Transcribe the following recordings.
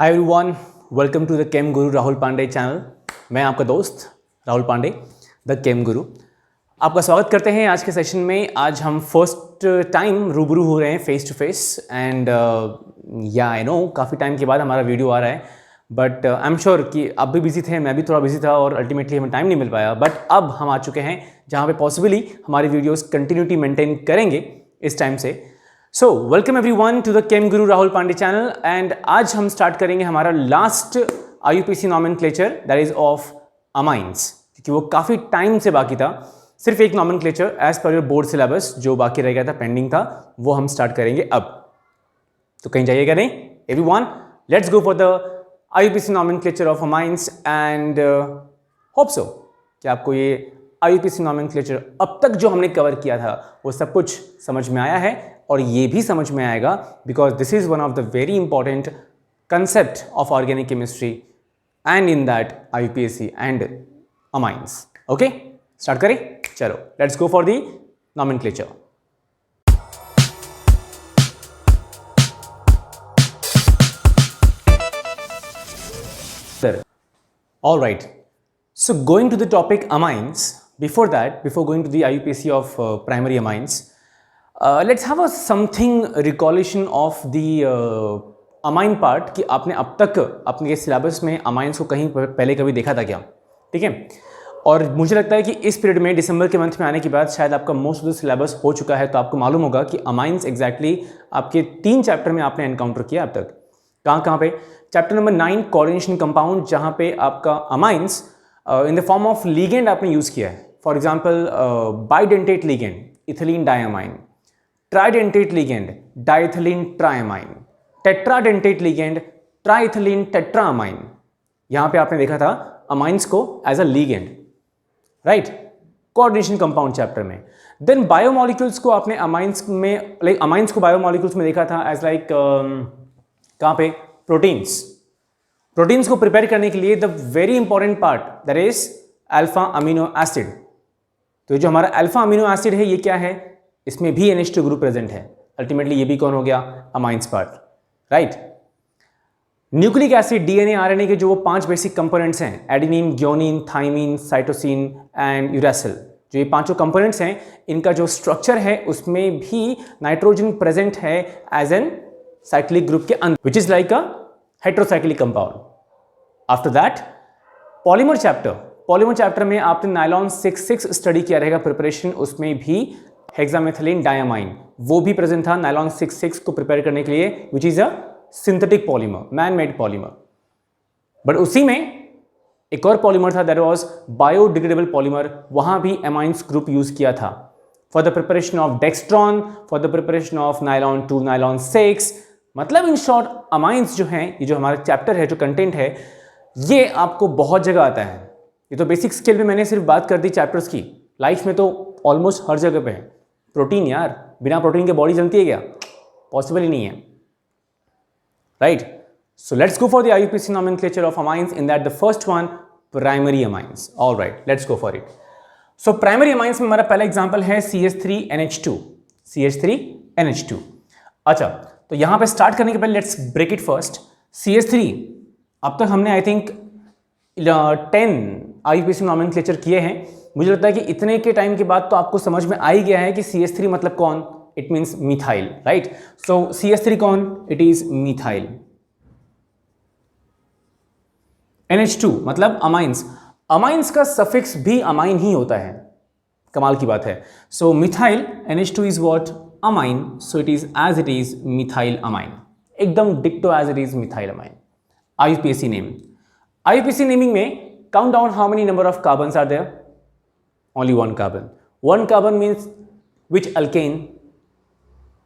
Hi everyone, welcome to the Chem Guru Rahul Pandey channel. मैं आपका दोस्त राहुल पांडे, द केम गुरु। आपका स्वागत करते हैं आज के सेशन में। आज हम फर्स्ट टाइम रूबरू हो रहे हैं फेस टू फेस एंड या आई नो काफ़ी टाइम के बाद हमारा वीडियो आ रहा है, बट आई एम श्योर कि आप भी बिजी थे, मैं भी थोड़ा बिजी था और अल्टीमेटली हमें टाइम नहीं मिल पाया। बट अब हम आ चुके हैं जहाँ पे पॉसिबली हमारी वीडियोस कंटिन्यूटी मेंटेन करेंगे इस टाइम से। So welcome everyone to the Chem Guru Rahul Pandey channel and आज हम स्टार्ट करेंगे हमारा last IUPAC nomenclature that is of amines, क्योंकि वो काफ़ी टाइम से बाकी था। सिर्फ एक nomenclature as per your board syllabus जो बाकी रह गया था, पेंडिंग था, वो हम स्टार्ट करेंगे अब। तो कहीं जाइएगा नहीं everyone, let's go for the IUPAC nomenclature of amines and hope so कि आपको ये IUPAC नॉमेनक्लेचर अब तक जो हमने कवर किया था वो सब कुछ समझ में आया है और ये भी समझ में आएगा because this is one of the very important concept of organic chemistry and in that IUPAC and amines. Okay, start करें। चलो let's go for the nomenclature. All right, so going to the topic amines, before going to the IUPAC of primary amines, let's have a something recollection of the amine part कि आपने अब तक अपने syllabus में amines को कहीं पहले कभी देखा था क्या? ठीक है, और मुझे लगता है कि इस पीरियड में दिसंबर के मंथ में आने के बाद शायद आपका मोस्ट ऑफ द सिलेबस हो चुका है, तो आपको मालूम होगा कि अमाइंस एग्जैक्टली आपके 3 चैप्टर में आपने एनकाउंटर किया अब तक। कहाँ पे? चैप्टर नंबर 9 कोऑर्डिनेशन कंपाउंड, जहाँ पे आपका amines in the form of ligand आपने यूज़ किया है। For example bidentate ligand ethylene diamine, tridentate ligand diethylene triamine, tetradentate ligand triethylene tetramine. यहाँ पे आपने देखा था अमाइंस को as a ligand, right, coordination compound chapter में। देन बायोमोलिक्यूल्स को आपने अमाइंस में अमाइंस को बायोमोलिक्यूल्स में देखा था एज लाइक कहाँ पे? प्रोटीन्स को प्रिपेयर करने के लिए the very important part that is alpha amino acid. तो जो हमारा अल्फा अमीनो एसिड है ये क्या है? इसमें भी NH2 ग्रुप प्रेजेंट है। अल्टीमेटली ये भी कौन हो गया? Amines part, right. Nucleic acid, DNA, RNA के जो वो 5 बेसिक कंपोनेंट्स हैं, adenine, guanine, thymine, cytosine and uracil, जो ये 5 कंपोनेंट्स हैं, इनका जो स्ट्रक्चर है उसमें भी नाइट्रोजन प्रेजेंट है एज एन साइक्लिक ग्रुप के अंदर, which is like a heterocyclic compound. After that polymer chapter में आपने नायलॉन 6,6 स्टडी किया रहेगा प्रिपरेशन, उसमें भी हेक्सामेथिलीन डायमाइन वो भी प्रेजेंट था नायलॉन 6,6 को प्रिपेयर करने के लिए, which is a synthetic polymer, man made polymer. But उसी में एक और पॉलीमर था दैट वाज बायोडिग्रेडेबल पॉलीमर, वहां भी अमाइंस ग्रुप यूज किया था for the preparation of डेक्सट्रॉन, for the preparation of nylon 2, nylon 6। मतलब इन शॉर्ट अमाइंस जो हैं, ये जो हमारा चैप्टर है, जो कंटेंट है, ये आपको बहुत जगह आता है। ये तो बेसिक स्केल में मैंने सिर्फ बात कर दी चैप्टर्स की, लाइफ में तो ऑलमोस्ट हर जगह पे है। प्रोटीन यार, बिना प्रोटीन के बॉडी चलती है क्या? पॉसिबल ही नहीं है, right. So let's go for the IUPAC nomenclature of amines, in that the first one primary amines. All right, let's go for it. So primary amines में हमारा पहला एग्जांपल है CH3NH2, CH3NH2। अच्छा, तो यहां पे स्टार्ट करने के पहले let's break it first. CH3 अब तक हमने आई थिंक 10 IUPAC नॉमेनक्लेचर किए हैं। मुझे लगता है कि इतने के टाइम के बाद तो आपको समझ में आ ही गया है कि CH3 मतलब कौन? It means methyl, right. So CH3 कौन? It is methyl. NH2 मतलब अमाइंस, अमाइंस का सफिक्स भी अमाइन ही होता है, कमाल की बात है। So methyl NH2 is what? Amine, so it is as it is methyl amine, एकदम डिक्टो as it is methyl amine. IUPAC name, IUPAC naming में count down how many number of carbons are there? Only 1 carbon. 1 carbon means which alkane?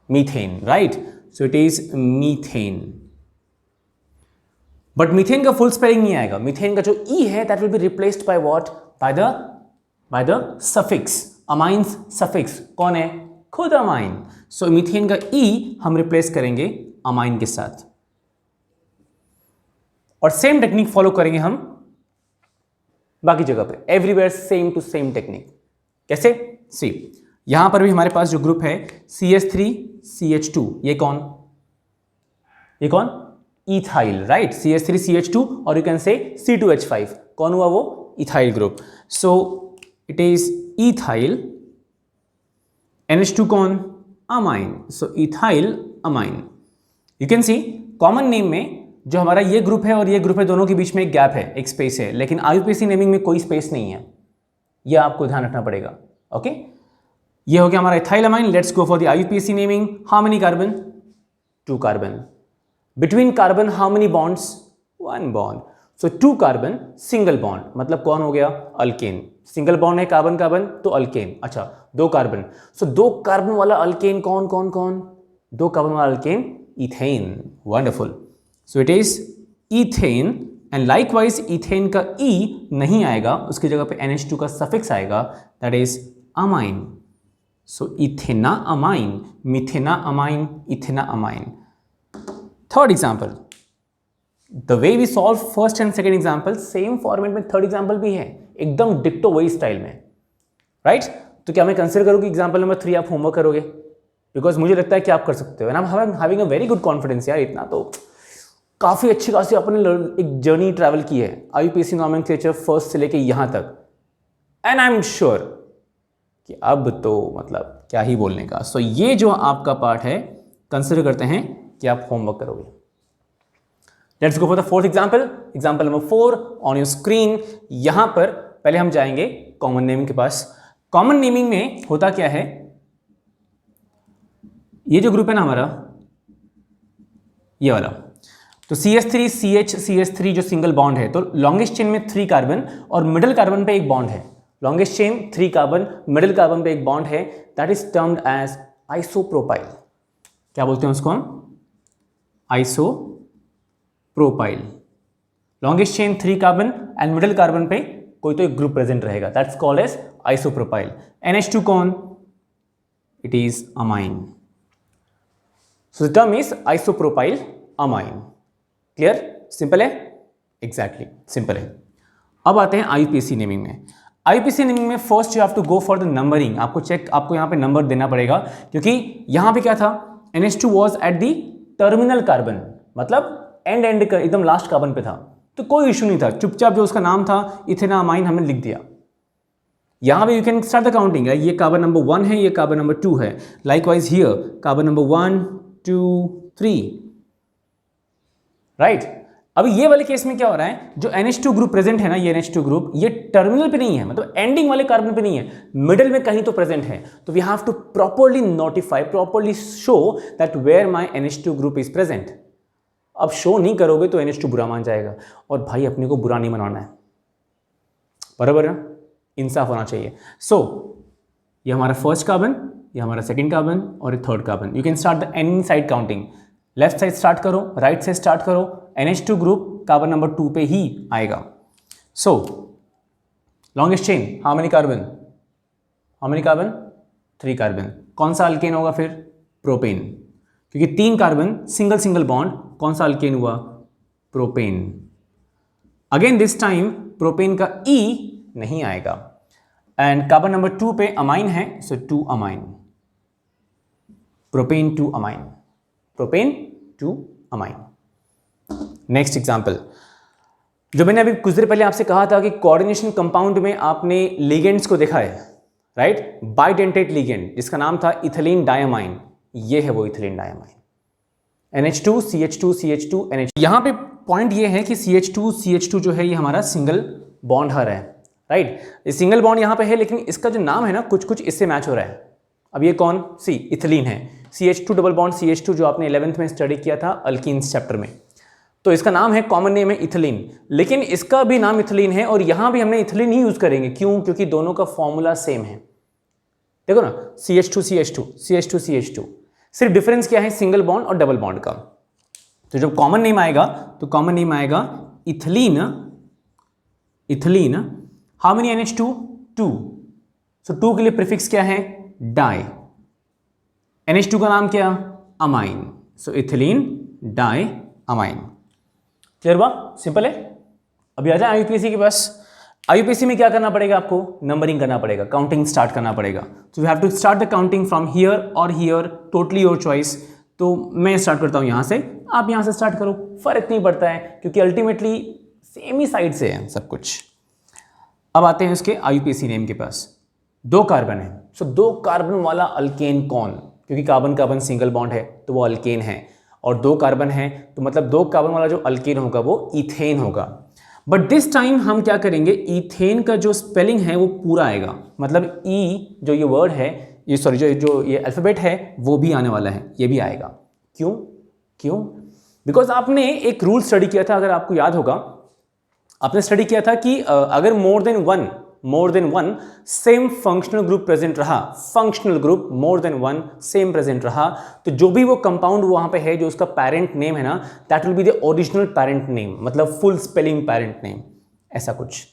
Methane, right. So it is methane. But methane का full spelling नहीं आएगा। Methane का जो ई है that will be replaced by what? By the suffix, amines suffix. कौन है? खुद amine. सो methane का ई हम रिप्लेस करेंगे अमाइन के साथ, और सेम टेक्निक फॉलो करेंगे हम बाकी जगह पे, everywhere same to same technique. कैसे? सी, यहां पर भी हमारे पास जो ग्रुप है CH3CH2, ये कौन? इथाइल, राइट, CH3CH2 और यू कैन से C2H5, कौन हुआ वो? Ethyl group. So it is ethyl, NH2 कौन? Amine, so ethyl amine. You can C common name में जो हमारा ये ग्रुप है और ये ग्रुप है, दोनों के बीच में एक गैप है, एक स्पेस है, लेकिन IUPAC नेमिंग में कोई स्पेस नहीं है, ये आपको ध्यान रखना पड़ेगा. ओके, ये हो गया हमारा ethyl amine. Let's go for the IUPAC naming. How many carbon? 2 carbon. Between carbon how many bonds? 1 bond. So 2 carbon single bond, मतलब कौन हो गया? अल्केन. सिंगल बॉन्ड है कार्बन कार्बन तो अल्केन. अच्छा, 2 कार्बन. सो 2 कार्बन वाला अल्केन कौन कौन कौन? 2 कार्बन वाला alkane ethane. Wonderful. So it is ethane. And likewise ethane का ई नहीं आएगा, उसकी जगह पे NH2 का सफिक्स आएगा, that is amine. So ethanamine, methanamine, ethanamine. Third example, the way we solve first and second example, same format में third example भी है, एकदम डिक्टो वही स्टाइल में, राइट. तो क्या मैं कंसिडर करूँ कि एग्जाम्पल नंबर 3 आप होमवर्क करोगे? बिकॉज मुझे लगता है कि आप कर सकते हो, and I am having a very good confidence यार. इतना तो काफ़ी अच्छी खासी आपने एक जर्नी ट्रैवल की है IUPAC नॉमेनक्लेचर फर्स्ट से लेके यहाँ तक, एंड आई एम श्योर कि अब तो मतलब क्या ही बोलने का. सो ये जो आपका पार्ट है कंसिडर करते हैं कि आप होमवर्क करोगे. Let's go for the fourth example. Example number 4 on your screen. यहां पर पहले हम जाएंगे कॉमन नेमिंग के पास. कॉमन नेमिंग में होता क्या है, ये जो ग्रुप है ना हमारा, ये वाला, तो CH3 CH3 जो सिंगल बॉन्ड है, तो लॉन्गेस्ट चेन में 3 कार्बन और मिडिल कार्बन पे एक बॉन्ड है. Longest chain 3 carbon, middle carbon पे एक बॉन्ड है, that is termed as isopropyl. क्या बोलते हैं उसको हम? Isopropyl. Longest chain 3 carbon and middle carbon पे कोई तो एक ग्रुप प्रेजेंट रहेगा, that's called as isopropyl. NH2 कौन? It is amine. So the term is isopropyl amine. Clear? Simple है? एग्जैक्टली सिंपल है. अब आते हैं IUPAC नेमिंग में. IUPAC नेमिंग में first you have to go for the numbering. आपको यहाँ पे नंबर देना पड़ेगा, क्योंकि यहाँ पे क्या था, NH2 was at the terminal carbon, मतलब एंड एकदम लास्ट कार्बन पे था, तो कोई इशू नहीं था. चुपचाप जो उसका नाम था इथेना अमाइन हमने लिख दिया. यहाँ पे you can start the counting. ये कार्बन नंबर 1 है, ये कार्बन नंबर 2 है. Likewise here carbon number 1 2 3, right. अभी ये वाले केस में क्या हो रहा है, जो NH2 ग्रुप प्रेजेंट है ना, ये NH2 ग्रुप ये टर्मिनल पे नहीं है, मतलब एंडिंग वाले कार्बन पे नहीं है, मिडिल में कहीं तो प्रेजेंट है. तो we have to properly notify, properly show that where my NH2 group is present. अब शो नहीं करोगे तो NH2 बुरा मान जाएगा, और भाई अपने को बुरा नहीं मनाना है, बराबर है, इंसाफ होना चाहिए. सो ये हमारा फर्स्ट कार्बन, ये हमारा सेकेंड कार्बन और ये third carbon. You can start the any side counting. Left side start करो, राइट से स्टार्ट करो. NH2 ग्रुप कार्बन नंबर 2 पे ही आएगा. So longest chain how many carbon? 3 carbon. कौन सा अल्केन होगा फिर? प्रोपेन, क्योंकि 3 कार्बन सिंगल बॉन्ड, कौन सा अल्केन हुआ? Propane. Again this time propane का E नहीं आएगा, एंड कार्बन नंबर 2 पे अमाइन है, सो 2 amine. Propane 2 amine, propane 2 amine. Next example, जो मैंने अभी कुछ देर पहले आपसे कहा था कि कोऑर्डिनेशन कंपाउंड में आपने लिगेंड्स को देखा है, राइट. बाइडेंटेट लिगेंड जिसका नाम था इथिलीन डायमाइन, ये है वो ethylene diamine. NH2 CH2 CH2 NH. यहाँ पे पॉइंट ये है कि CH2 जो है ये हमारा सिंगल बॉन्ड हर है, राइट. ये सिंगल बॉन्ड यहाँ पे है, लेकिन इसका जो नाम है ना कुछ कुछ इससे मैच हो रहा है. अब ये कौन? इथिलीन है. CH2 डबल बॉन्ड CH2 जो आपने 11th में स्टडी किया था अल्कीन्स चैप्टर में, तो इसका नाम है, कॉमन नेम है इथिलीन, लेकिन इसका भी नाम इथिलीन है, और यहां भी हमने इथिलीन ही यूज करेंगे. क्यों? क्योंकि दोनों का फॉर्मूला सेम है. देखो ना, CH2 सिर्फ डिफरेंस क्या है? सिंगल बॉन्ड और डबल बॉन्ड का. तो जब कॉमन नेम आएगा तो कॉमन नेम आएगा इथिलीन. How many NH2? 2. सो 2 के लिए प्रीफिक्स क्या है? डाई. NH2 का नाम क्या? अमाइन. सो इथिलीन डाई अमाइन. क्लियर बा? सिंपल है. अभी आ जाए IUPAC के पास. IUPAC में क्या करना पड़ेगा आपको? नंबरिंग करना पड़ेगा, काउंटिंग स्टार्ट करना पड़ेगा. So we have to start the counting from here और हियर, टोटली योर चॉइस. तो मैं स्टार्ट करता हूँ यहाँ से, आप यहाँ से स्टार्ट करो, फर्क नहीं पड़ता है क्योंकि अल्टीमेटली सेम ही साइड से है सब कुछ। अब आते हैं उसके IUPAC नेम के पास। 2 कार्बन है, सो 2 कार्बन वाला अल्केन कौन? क्योंकि कार्बन कार्बन सिंगल बॉन्ड है तो वो अल्केन है, और 2 कार्बन है तो मतलब 2 कार्बन वाला जो अल्केन होगा वो इथेन होगा। बट दिस टाइम हम क्या करेंगे, इथेन का जो स्पेलिंग है वो पूरा आएगा, मतलब ई जो ये वर्ड है, ये सॉरी जो ये अल्फ़ाबेट है वो भी आने वाला है, ये भी आएगा। क्यों? बिकॉज आपने एक रूल स्टडी किया था, अगर आपको याद होगा, आपने स्टडी किया था कि अगर more than one same functional group present रहा, functional group more than one same present रहा, तो जो भी वो कंपाउंड वहां पे है जो उसका पेरेंट नेम है ना, that will be the original parent name, मतलब फुल स्पेलिंग पेरेंट नेम, ऐसा कुछ।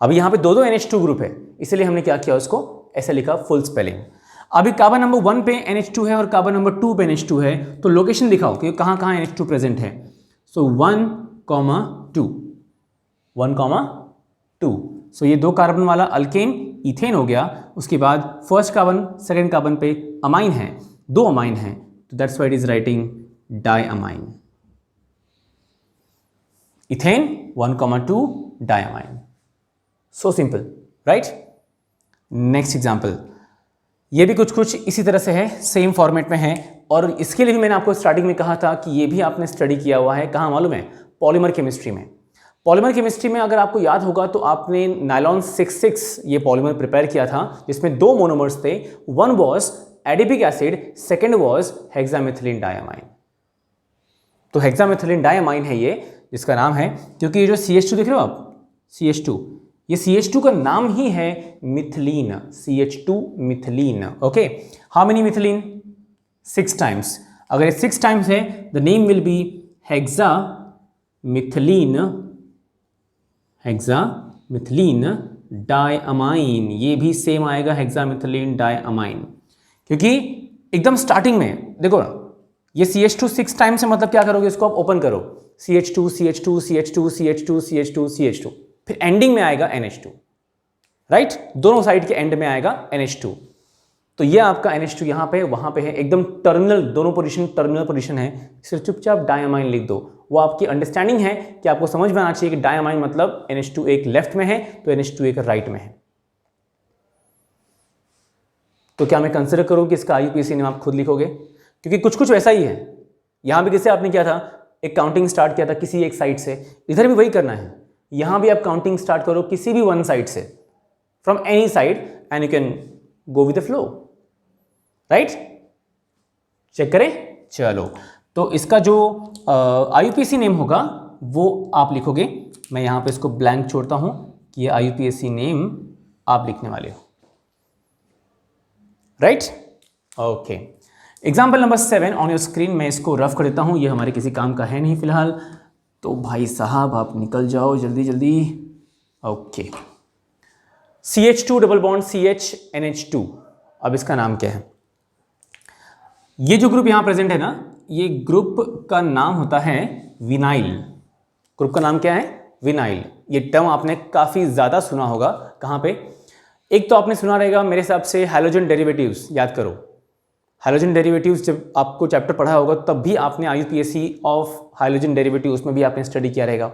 अभी यहाँ पे 2 NH2 ग्रुप है, इसलिए हमने क्या किया, उसको ऐसे लिखा फुल स्पेलिंग। अभी कार्बन नंबर 1 पे NH2 है और कार्बन नंबर 2 पे NH2 है, तो लोकेशन दिखाओ कि कहाँ NH2 प्रेजेंट है। सो 1, 2, सो ये 2 कार्बन वाला अल्केन इथेन हो गया। उसके बाद फर्स्ट कार्बन सेकंड कार्बन पे अमाइन है, 2 अमाइन है, तो that's why it is writing diamine. Ethane 1,2 diamine, so simple, right. Next example, ये भी कुछ इसी तरह से है, सेम फॉर्मेट में है, और इसके लिए भी मैंने आपको स्टार्टिंग में कहा था कि ये भी आपने स्टडी किया हुआ है, कहाँ मालूम है, पॉलीमर केमिस्ट्री में। पॉलीमर केमिस्ट्री में अगर आपको याद होगा तो आपने नायलॉन 66 ये पॉलीमर प्रिपेयर किया था, जिसमें 2 मोनोमर्स थे, one was adipic acid, second was hexamethylene diamine. तो हेक्सामेथिलीन डायअमाइन है ये, जिसका नाम है, क्योंकि ये जो CH2 देख रहे हो आप, CH2, ये CH2 का नाम ही है methylene, CH2 methylene. Okay, how many methylene? 6 times. अगर ये 6 टाइम्स है, the name will be hexamethylene diamine. ये भी सेम आएगा, हेक्सामेथिलीन डायअमाइन, क्योंकि एकदम स्टार्टिंग में देखो ना, ये CH2 6 टाइम्स है, मतलब क्या करोगे, इसको आप ओपन करो, CH2 CH2 CH2 CH2 CH2 CH2, फिर एंडिंग में आएगा NH2, राइट, दोनों साइड के एंड में आएगा NH2। तो ये आपका NH2 यहाँ पे वहाँ पे है, एकदम टर्मिनल, दोनों पोजीशन टर्मिनल पोजीशन है, सिर्फ चुपचाप डायअमाइन लिख दो। वो आपकी अंडरस्टैंडिंग है कि आपको समझ में आना चाहिए कि डायअमाइन मतलब NH2 एक लेफ्ट में है तो NH2 एक राइट में है। तो क्या मैं कंसिडर करूं कि इसका IUPAC नेम आप खुद लिखोगे, क्योंकि कुछ वैसा ही है। यहां भी जैसे आपने किया था, एक काउंटिंग स्टार्ट किया था किसी एक साइड से, इधर भी वही करना है। यहां भी आप काउंटिंग स्टार्ट करो किसी भी वन साइड से, from any side, and you can go with the flow, right. Check करें, चलो। तो इसका जो IUPAC नेम होगा वो आप लिखोगे, मैं यहां पे इसको ब्लैंक छोड़ता हूं कि ये IUPAC नेम आप लिखने वाले हो, right. Okay, example number 7 on your screen. मैं इसको रफ कर देता हूं, ये हमारे किसी काम का है नहीं फिलहाल, तो भाई साहब आप निकल जाओ जल्दी जल्दी। Okay, CH2 double bond CH NH2, अब इसका नाम क्या है? ये जो ग्रुप यहां प्रेजेंट है ना, ये ग्रुप का नाम होता है विनाइल। ग्रुप का नाम क्या है? विनाइल। ये टर्म आपने काफी ज्यादा सुना होगा। कहां पे? एक तो आपने सुना रहेगा मेरे हिसाब से हैलोजन डेरिवेटिव्स, याद करो हैलोजन डेरिवेटिव्स, जब आपको चैप्टर पढ़ा होगा तब भी आपने IUPAC ऑफ हैलोजन डेरिवेटिव उसमें भी आपने स्टडी किया रहेगा।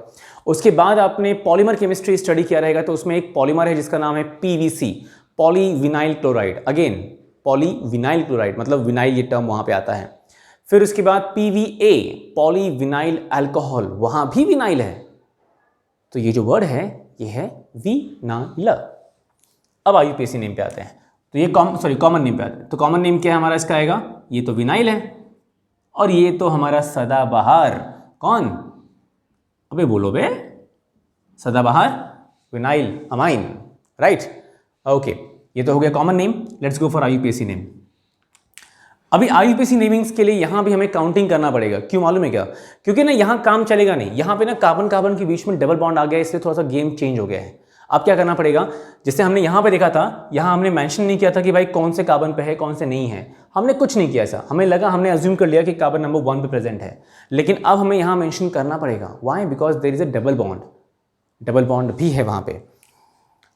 उसके बाद आपने पॉलीमर केमिस्ट्री स्टडी किया रहेगा, तो उसमें एक पॉलीमर है जिसका नाम है PVC, polyvinyl chloride. Again polyvinyl chloride मतलब विनाइल, ये टर्म वहां पे आता है। फिर उसके बाद PVA, पॉलीविनाइल अल्कोहल, वहां भी विनाइल है। तो ये जो वर्ड है ये है विनाइल। अब IUPAC नेम पे आते हैं, तो ये कॉमन नेम पे आते हैं। तो कॉमन नेम क्या है हमारा इसका आएगा? ये तो विनाइल है, और ये तो हमारा सदाबहार, कौन? अबे बोलो बे, सदाबहार विनाइल अमाइन, राइट। ओके, ये तो हो गया common name. Let's go for IUPAC name. अभी IUPAC नेमिंग्स के लिए यहां भी हमें काउंटिंग करना पड़ेगा। क्यों मालूम है क्या? क्योंकि ना यहां काम चलेगा नहीं, यहां पे ना कार्बन कार्बन के बीच में डबल बॉन्ड आ गया, इसलिए थोड़ा सा गेम चेंज हो गया है। अब क्या करना पड़ेगा, जैसे हमने यहां पे देखा था, यहां हमने मेंशन नहीं किया था कि भाई कौन से कार्बन पे है कौन से नहीं है, हमने कुछ नहीं किया ऐसा। हमें लगा, हमने अज्यूम कर लिया कि कार्बन नंबर 1 पे प्रेजेंट है, लेकिन अब हमें यहां मेंशन करना पड़ेगा। Why? Because there is a double bond भी है वहां पे,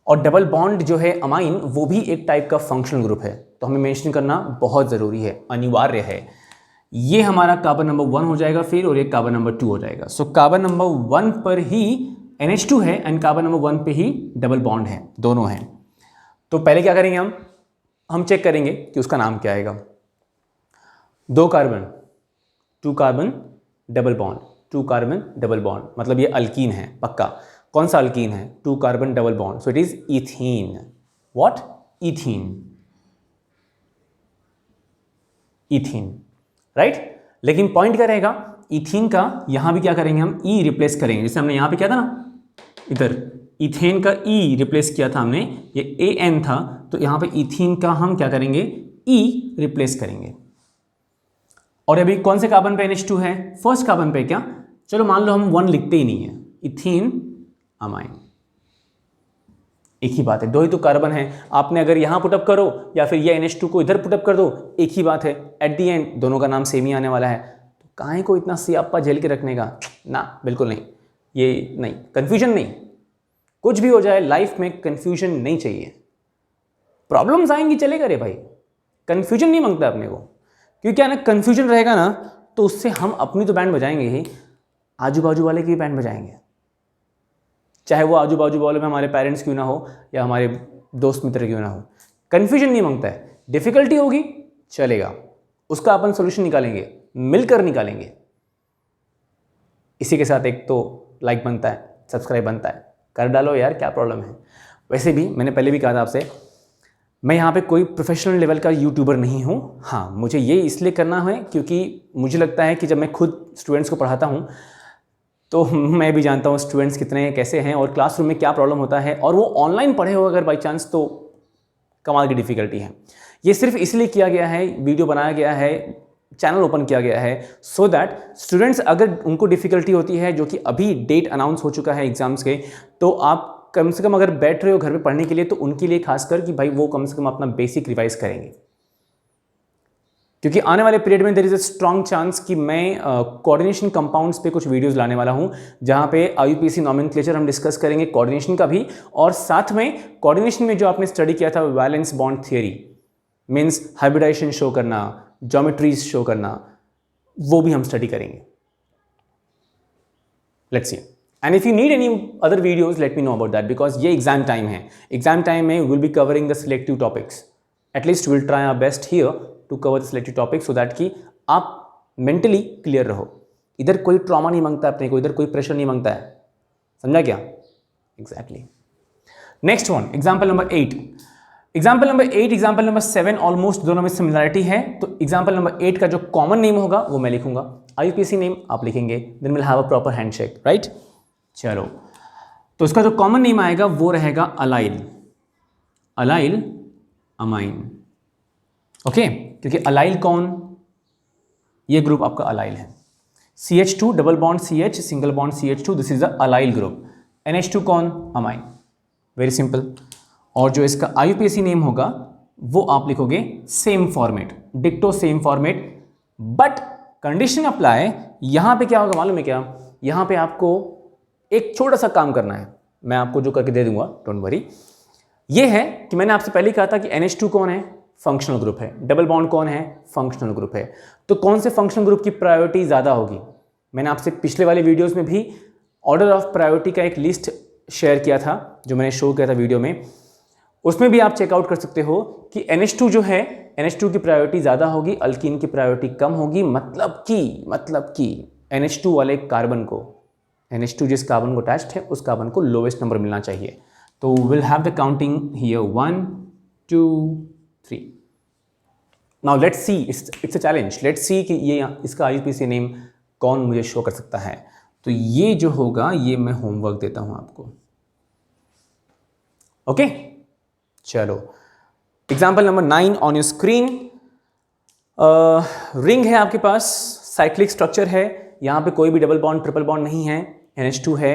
और डबल बॉन्ड जो है अमाइन, वो भी एक टाइप का फंक्शनल ग्रुप है, तो हमें मेंशन करना बहुत ज़रूरी है, अनिवार्य है। ये हमारा कार्बन नंबर 1 हो जाएगा फिर, और ये कार्बन नंबर 2 हो जाएगा। सो कार्बन नंबर 1 पर ही NH2 है एंड कार्बन नंबर 1 पे ही डबल बॉन्ड है, दोनों हैं। तो पहले क्या करेंगे, हम चेक करेंगे कि उसका नाम क्या आएगा। 2 carbon 2 carbon double bond, 2 carbon double bond, मतलब ये अल्कीन है पक्का। कौन सा अल्कीन है? 2 carbon double bond, so it is ethene. What? Ethene, ethene, right. लेकिन पॉइंट क्या रहेगा, इथीन का यहां भी क्या करेंगे, हम ई रिप्लेस करेंगे। जैसे हमने यहां पे किया था ना, इधर इथेन का ई रिप्लेस किया था हमने, ये AN था, तो यहां पे इथीन का हम क्या करेंगे, ई रिप्लेस करेंगे। और अभी कौन से कार्बन पे NH2 है? फर्स्ट कार्बन पे। क्या? चलो मान लो हम 1 लिखते ही नहीं है, इथीन अमाइन। एक ही बात है, 2 ही तो कार्बन है। आपने अगर यहां पुटअप करो या फिर ये NH2 को इधर पुटअप कर दो, एक ही बात है। एट दी एंड दोनों का नाम सेम ही आने वाला है। तो काहे को इतना सियाप्पा झेल के रखने का? ना, बिल्कुल नहीं। ये नहीं, कंफ्यूजन नहीं। कुछ भी हो जाए लाइफ में, कंफ्यूजन नहीं चाहिए। प्रॉब्लम्स आएंगी, चलेगा रे भाई, कंफ्यूजन नहीं मांगता अपने को। क्योंकि क्या ना, कंफ्यूजन रहेगा ना तो उससे हम अपनी तो बैंड बजाएंगे ही, आजू बाजू वाले की भी बैंड बजाएंगे। चाहे वो आजू बाजू वाले में हमारे पेरेंट्स क्यों ना हो या हमारे दोस्त मित्र क्यों ना हो, कंफ्यूजन नहीं मांगता है। डिफिकल्टी होगी, चलेगा, उसका अपन सोल्यूशन निकालेंगे, मिलकर निकालेंगे। इसी के साथ एक तो लाइक बनता है, सब्सक्राइब बनता है, कर डालो यार, क्या प्रॉब्लम है। वैसे भी मैंने पहले भी कहा था आपसे, मैं यहाँ पे कोई प्रोफेशनल लेवल का यूट्यूबर नहीं हूँ। हाँ, मुझे ये इसलिए करना है क्योंकि मुझे लगता है कि जब मैं खुद स्टूडेंट्स को पढ़ाता हूँ तो मैं भी जानता हूँ स्टूडेंट्स कितने हैं, कैसे हैं, और क्लासरूम में क्या प्रॉब्लम होता है। और वो ऑनलाइन पढ़े हो अगर बाई चांस, तो कमाल की डिफ़िकल्टी है। ये सिर्फ इसलिए किया गया है, वीडियो बनाया गया है, चैनल ओपन किया गया है, सो दैट स्टूडेंट्स अगर उनको डिफ़िकल्टी होती है, जो कि अभी डेट अनाउंस हो चुका है एग्जाम्स के, तो आप कम से कम अगर बैठ रहे हो घर पे पढ़ने के लिए, तो उनके लिए खासकर कि भाई वो कम से कम अपना बेसिक रिवाइज करेंगे। क्योंकि आने वाले पीरियड में there is a strong chance कि मैं कोऑर्डिनेशन कंपाउंड्स पे कुछ वीडियोस लाने वाला हूं, जहां पे IUPAC नॉमेनक्लेचर हम डिस्कस करेंगे, कोऑर्डिनेशन का भी, और साथ में कोऑर्डिनेशन में जो आपने स्टडी किया था valence bond theory, means hybridization show करना, ज्योमेट्रीज शो करना, वो भी हम स्टडी करेंगे। Let's see. And if you need any other videos, let me know about that, because ये एग्जाम टाइम है। एग्जाम टाइम में will be covering the selective topics, at least will try our best here to cover the selective topic, so that कि आप mentally clear रहो। इधर कोई trauma नहीं मांगता अपने को, इधर कोई प्रेशर नहीं मांगता है, समझा क्या? Exactly. Next one, example number 8। Example number 8, example number 7 almost दोनों में सिमिलरिटी है। तो एग्जाम्पल नंबर 8 का जो कॉमन नेम होगा वो मैं लिखूंगा, IUPAC नेम आप लिखेंगे, then will have a proper handshake, right. चलो, तो इसका जो कॉमन नेम आएगा वो रहेगा अलाइल, अलाइल अमाइन। ओके, क्योंकि अलाइल कौन, ये ग्रुप आपका अलाइल है। CH2 double bond CH, single bond CH2, this is the allyl group. NH2 कौन, अमाइन, वेरी सिंपल। और जो इसका IUPAC नेम होगा वो आप लिखोगे सेम फॉर्मेट, डिक्टो same format, but condition apply. यहां पे क्या होगा मालूम है क्या? यहां पे आपको एक छोटा सा काम करना है, मैं आपको जो करके दे दूंगा, डोंट वरी। ये है कि मैंने आपसे पहले कहा था कि NH2 कौन है, फंक्शनल ग्रुप है, डबल बॉन्ड कौन है, फंक्शनल ग्रुप है। तो कौन से फंक्शनल ग्रुप की प्रायोरिटी ज़्यादा होगी? मैंने आपसे पिछले वाले वीडियोस में भी ऑर्डर ऑफ प्रायोरिटी का एक लिस्ट शेयर किया था, जो मैंने शो किया था वीडियो में, उसमें भी आप चेकआउट कर सकते हो कि NH2 जो है, NH2 की प्रायोरिटी ज़्यादा होगी, अल्कीन की प्रायोरिटी कम होगी। मतलब कि NH2 वाले कार्बन को, NH2 जिस कार्बन को अटैच्ड है उस कार्बन को लोवेस्ट नंबर मिलना चाहिए। तो will have the counting here 1 2 3। Now let's see, it's a challenge, let's see कि ये इसका IUPAC नेम कौन मुझे शो कर सकता है। तो ये जो होगा, ये मैं होमवर्क देता हूं आपको। ओके, चलो example number 9 on your screen. Ring है आपके पास, साइक्लिक स्ट्रक्चर है, यहां पे कोई भी डबल बॉन्ड ट्रिपल बॉन्ड नहीं है, NH2 है।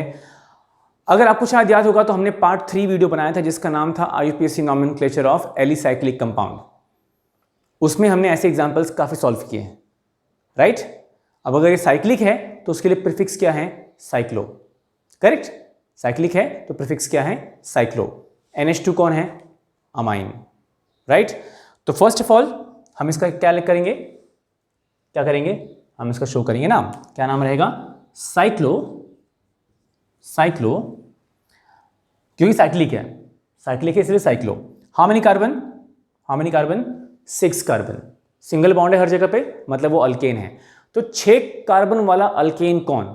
अगर आपको शायद याद होगा तो हमने पार्ट 3 वीडियो बनाया था जिसका नाम था IUPAC nomenclature of alicyclic compound. उसमें हमने ऐसे एग्जाम्पल्स काफ़ी सॉल्व किए हैं, राइट। अब अगर ये साइक्लिक है तो उसके लिए प्रीफिक्स क्या है, साइक्लो, करेक्ट। साइक्लिक है तो प्रीफिक्स क्या है, साइक्लो। NH2 कौन है, अमाइन, राइट। तो फर्स्ट ऑफ ऑल हम इसका क्या करेंगे, क्या करेंगे, हम इसका शो करेंगे ना, क्या नाम रहेगा, साइक्लो, क्योंकि साइक्लिक है, साइक्लिक है इसलिए cyclo. How many carbon, 6 carbon, single bond है हर जगह पे, मतलब वो अल्केन है। तो 6 कार्बन वाला अल्केन कौन,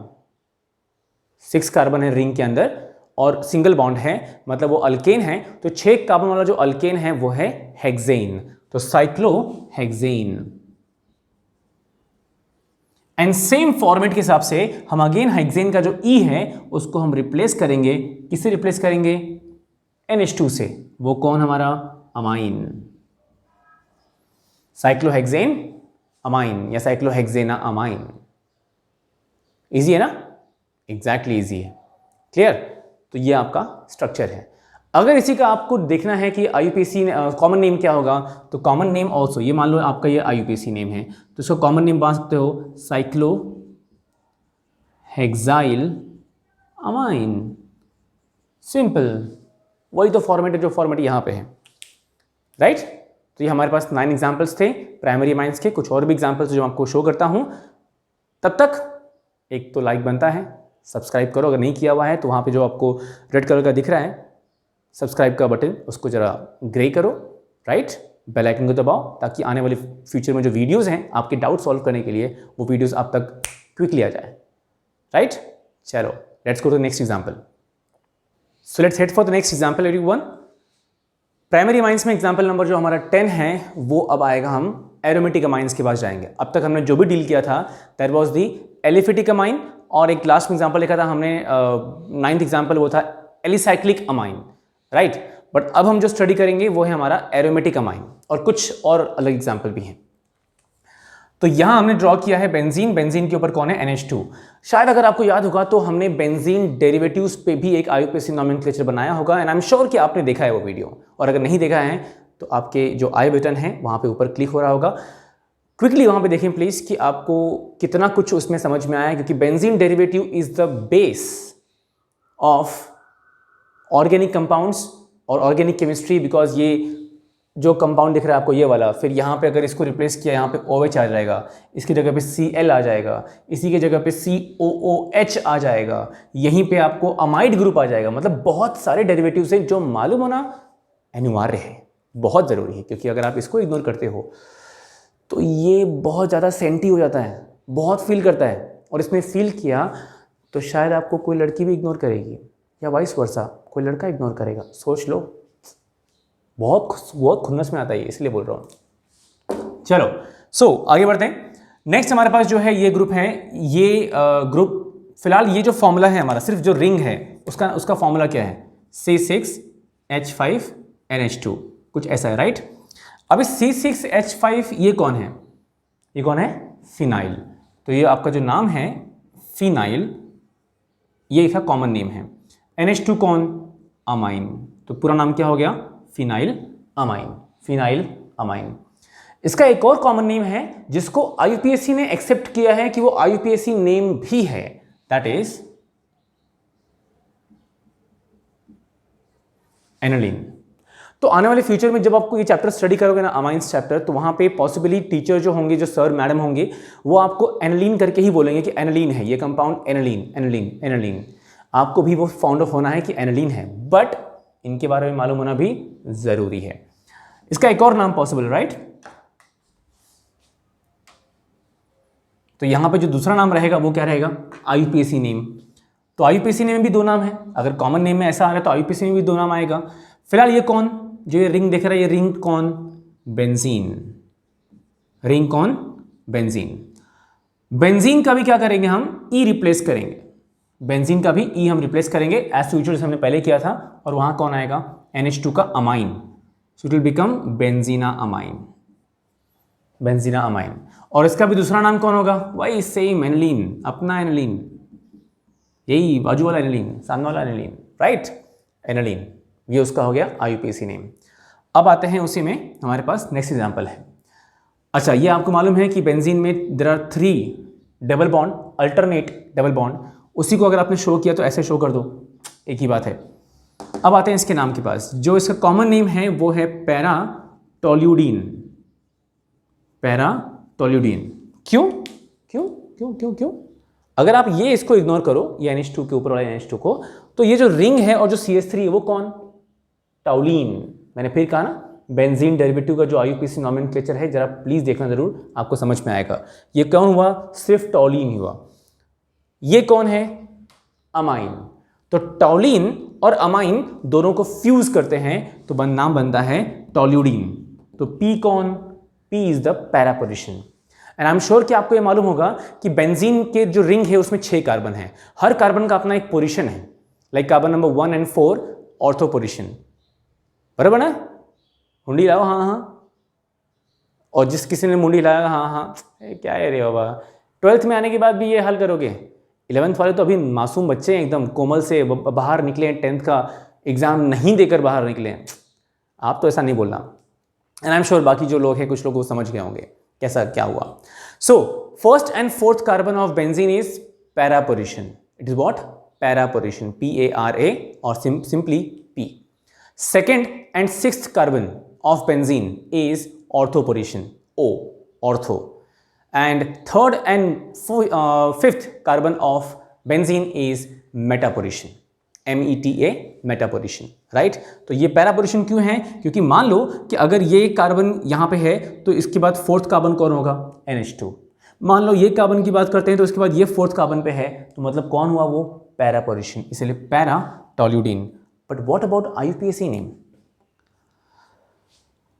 6 कार्बन है रिंग के अंदर और सिंगल बॉन्ड है, मतलब वो अल्केन है। तो 6 कार्बन वाला जो अल्केन है वो है हेक्सेन, तो साइक्लोहेक्सेन। एंड सेम फॉर्मेट के हिसाब से हम अगेन हेक्सेन का जो ई है उसको हम रिप्लेस करेंगे, किससे रिप्लेस करेंगे, NH2 से। वो कौन हमारा, अमाइन, साइक्लोहेक्सेन अमाइन या साइक्लोहेक्सेना अमाइन। इजी है ना, एग्जैक्टली इजी है, क्लियर। तो ये आपका स्ट्रक्चर है। अगर इसी का आपको देखना है कि IUPAC कॉमन नेम क्या होगा, तो कॉमन नेम ऑल्सो, ये मान लो आपका ये IUPAC नेम है, तो इसको कॉमन नेम बना सकते हो साइक्लोहेक्साइल अमाइन, सिंपल, वही तो फॉर्मेट है जो फॉर्मेट यहाँ पे है, राइट। तो ये हमारे पास 9 एग्जाम्पल्स थे प्राइमरी अमाइंस के, कुछ और भी एग्जाम्पल्स जो आपको शो करता हूँ। तब तक एक तो लाइक बनता है, सब्सक्राइब करो अगर नहीं किया हुआ है, तो वहाँ पे जो आपको रेड कलर का दिख रहा है सब्सक्राइब का बटन, उसको जरा ग्रे करो, राइट, बेल आइकन को दबाओ, ताकि आने वाले फ्यूचर में जो वीडियोस हैं आपके डाउट सॉल्व करने के लिए वो वीडियोस आप तक क्विकली आ जाए, राइट। चलो let's go to the next example. So let's head for the next example everyone. Primary amines में एग्जांपल नंबर जो हमारा 10 है वो अब आएगा, हम एरोमेटिक अमाइंस के पास जाएंगे। अब तक हमने जो भी डील किया था that was the aliphatic amine, और एक लास्ट में एग्जांपल लिखा था हमने 9th एग्जांपल वो था एलिसाइक्लिक अमाइन, राइट। बट अब हम जो स्टडी करेंगे वो है हमारा एरोमेटिक अमाइन, और कुछ और अलग एग्जांपल भी हैं। तो यहां हमने ड्रॉ किया है बेंजीन, बेंजीन के ऊपर कौन है, NH2। शायद अगर आपको याद होगा तो हमने बेंजीन डेरिवेटिव्स पे भी एक IUPAC नोमेनक्लेचर बनाया होगा, एंड आई एम श्योर कि आपने देखा है वो वीडियो, और अगर नहीं देखा है तो आपके जो आई बटन है वहां पे ऊपर क्लिक हो रहा होगा, क्विकली वहां पे देखें प्लीज कि आपको कितना कुछ उसमें समझ में आया, क्योंकि benzene derivative is the base of organic compounds और ऑर्गेनिक केमिस्ट्री, बिकॉज ये जो कंपाउंड दिख रहा है आपको ये वाला, फिर यहाँ पे अगर इसको रिप्लेस किया यहाँ पे OH आ जाएगा, इसकी जगह पे Cl आ जाएगा, इसी की जगह पे COOH आ जाएगा, यहीं पे आपको अमाइड ग्रुप आ जाएगा। मतलब बहुत सारे डेरिवेटिव्स हैं जो मालूम होना अनिवार्य है, बहुत ज़रूरी है, क्योंकि अगर आप इसको इग्नोर करते हो तो ये बहुत ज़्यादा सेंटी हो जाता है, बहुत फील करता है, और इसमें फील किया तो शायद आपको कोई लड़की भी इग्नोर करेगी या वाइस वर्सा कोई लड़का इग्नोर करेगा। सोच लो, बहुत खुन्नस में आता है, इसलिए बोल रहा हूँ। चलो सो आगे बढ़ते हैं। नेक्स्ट हमारे पास जो है ये ग्रुप है, ये ग्रुप फिलहाल ये जो फॉर्मूला है हमारा, सिर्फ जो रिंग है उसका फॉर्मूला क्या है, C6H5NH2, कुछ ऐसा है, राइट। अब इस C6H5 ये कौन है, ये कौन है, फिनाइल। तो ये आपका जो नाम है फिनाइल, ये इसका कॉमन नेम है। NH2 कौन, अमाइन, तो पूरा नाम क्या हो गया, फिनाइल अमाइन, फिनाइल अमाइन। इसका एक और कॉमन नेम है जिसको IUPAC ने एक्सेप्ट किया है कि वो IUPAC नेम भी है, दैट इज एनालिन। तो आने वाले फ्यूचर में जब आपको ये चैप्टर स्टडी करोगे ना, अमाइंस चैप्टर, तो वहां पे पॉसिबली टीचर जो होंगे, जो सर मैडम होंगे, वो आपको एनालिन करके ही बोलेंगे कि एनालिन है ये कंपाउंड, एनालिन एनालिन एनालिन। आपको भी वो फाउंड ऑफ होना है कि एनालिन है, बट इनके बारे में मालूम होना भी जरूरी है। इसका एक और नाम पॉसिबल, राइट। तो यहां पे जो दूसरा नाम रहेगा वो क्या रहेगा, IUPAC नेम। तो IUPAC नेम में भी 2 नाम है, अगर कॉमन नेम में ऐसा आ रहा है तो IUPAC में भी 2 नाम आएगा। फिलहाल ये कौन, जो ये रिंग देख रहा है, ये रिंग कौन, बेंजीन, रिंग कौन, बेंजीन। बेंजीन का भी क्या करेंगे हम, ई रिप्लेस करेंगे, बेंजीन का भी ई हम रिप्लेस करेंगे एज यूजुअल, हमने पहले किया था, और वहां कौन आएगा, NH2 का amine, so it will become benzenamine, benzenamine. और इसका भी दूसरा नाम कौन होगा, वही सेम एनालिन, अपना एनालिन, यही बाजू वाला एनालिन, सामने वाला एनालिन, राइट, एनालिन, ये उसका हो गया IUPAC नेम। अब आते हैं उसी में हमारे पास नेक्स्ट एग्जांपल है। अच्छा, ये आपको मालूम है कि बेंजीन में there are 3 double bond, alternate double bond, उसी को अगर आपने शो किया तो ऐसे शो कर दो, एक ही बात है। अब आते हैं इसके नाम के पास, जो इसका कॉमन नेम है वो है पैराटोल्यूडीन, पैराटोल्यूडीन, क्यों क्यों क्यों क्यों क्यों? अगर आप ये इसको इग्नोर करो, ये NH2 के ऊपर वाला NH2 को, तो ये जो रिंग है और जो CH3 है वो कौन? टॉलीन। मैंने फिर कहा ना, बेंजीन डेरिवेटिव का जो IUPAC नॉमेनक्लेचर है, जरा प्लीज देखना जरूर, आपको समझ में आएगा। ये कौन हुआ? सिर्फ टॉलीन हुआ। ये कौन है? अमाइन। तो टॉलीन और अमाइन दोनों को फ्यूज करते हैं तो नाम बनता है टॉल्यूडीन। तो P कौन? P is the para position. And I am sure कि आपको ये मालूम होगा कि बेंजीन के जो रिंग है उसमें 6 कार्बन है, हर कार्बन का अपना एक पोजीशन है, like carbon number 1 and 4 ortho position, बराबर ना? मुंडी लाओ, हाँ हाँ। और जिस किसी ने मुंडी लाया, हाँ हाँ, क्या है रे बाबा, 12th में आने के बाद भी ये हल करोगे? 11th वाले तो अभी मासूम बच्चे हैं, एकदम कोमल से बाहर निकले हैं, 10th का एग्जाम नहीं देकर बाहर निकले हैं। आप तो ऐसा नहीं बोलना। एंड आई एम श्योर बाकी जो लोग हैं, कुछ लोग वो समझ गए होंगे कैसा क्या हुआ। So first and fourth carbon of benzene is para position. It is what? Para position, PARA, और simply P। Second and sixth carbon of benzene is ortho position, O, ortho. And third and fifth carbon of benzene is meta position, META, meta position, right? तो ये para position क्यों है? क्योंकि मान लो कि अगर ये कार्बन यहाँ पे है तो इसके बाद फोर्थ कार्बन कौन होगा? NH2। मान लो ये कार्बन की बात करते हैं तो इसके बाद ये फोर्थ कार्बन पे है, तो मतलब कौन हुआ वो? पैरा पोजीशन, इसलिए para toluidine. But what about IUPAC name?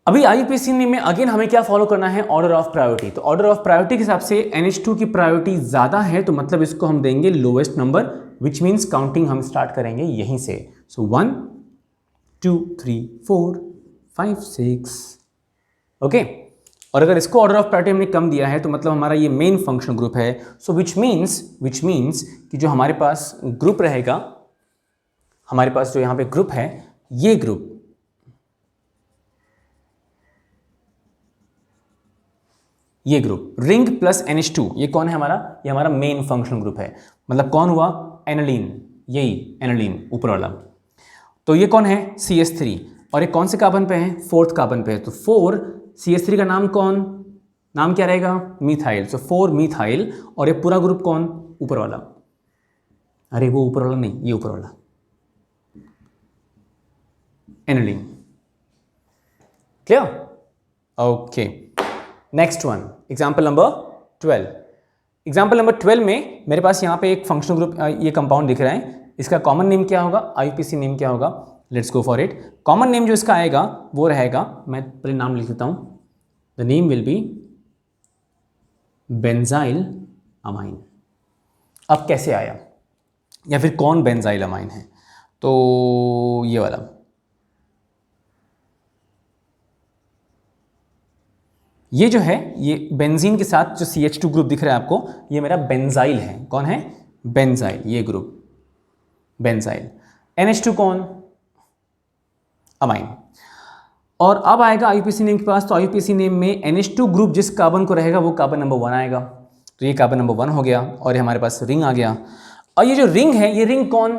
अभी IUPAC नेम में अगेन हमें क्या फॉलो करना है? Order of priority. तो ऑर्डर ऑफ प्रायोरिटी के हिसाब से NH2 की प्रायोरिटी ज्यादा है, तो मतलब इसको हम देंगे lowest number, which means counting हम स्टार्ट करेंगे यहीं से। सो 1 2 3 4 5 6, ओके। और अगर इसको ऑर्डर ऑफ प्रायोरिटी हमने कम दिया है तो मतलब हमारा ये मेन फंक्शनल ग्रुप है। सो विच मीन्स कि जो हमारे पास ग्रुप रहेगा, हमारे पास जो यहाँ पे ग्रुप है, ये ग्रुप रिंग प्लस NH2, ये कौन है हमारा? ये हमारा मेन फंक्शनल ग्रुप है। मतलब कौन हुआ? एनालीन, यही एनालीन ऊपर वाला। तो ये कौन है? CH3। और ये कौन से कार्बन पे है? फोर्थ कार्बन पे है। तो 4 CH3 का नाम कौन? नाम क्या रहेगा? मिथाइल। सो 4 मिथाइल। और ये पूरा ग्रुप कौन? ऊपर वाला। अरे वो ऊपर वाला नहीं, ये ऊपर वाला aniline. Clear? Okay. Next one, example number 12। Example number 12 में मेरे पास यहाँ पे एक फंक्शनल ग्रुप, ये कंपाउंड दिख रहा है। इसका कॉमन नेम क्या होगा? IUPAC नेम क्या होगा? Let's go for it. Common name जो इसका आएगा वो रहेगा, मैं पहले नाम लिख देता हूँ, the name will B benzyl amine. अब कैसे आया, या फिर कौन बेंजाइल अमाइन है? तो ये वाला, ये जो है, ये बेंजीन के साथ जो CH2 ग्रुप दिख रहा है आपको, ये मेरा बेंजाइल है। कौन है? बेंजाइल, ये ग्रुप बेंजाइल। NH2 कौन? अमाइन। और अब आएगा IUPAC नेम के पास, तो IUPAC नेम में NH2 ग्रुप जिस कार्बन को रहेगा वो कार्बन नंबर 1 आएगा। तो ये कार्बन नंबर 1 हो गया, और ये हमारे पास रिंग आ गया। और ये जो रिंग है, ये रिंग कौन?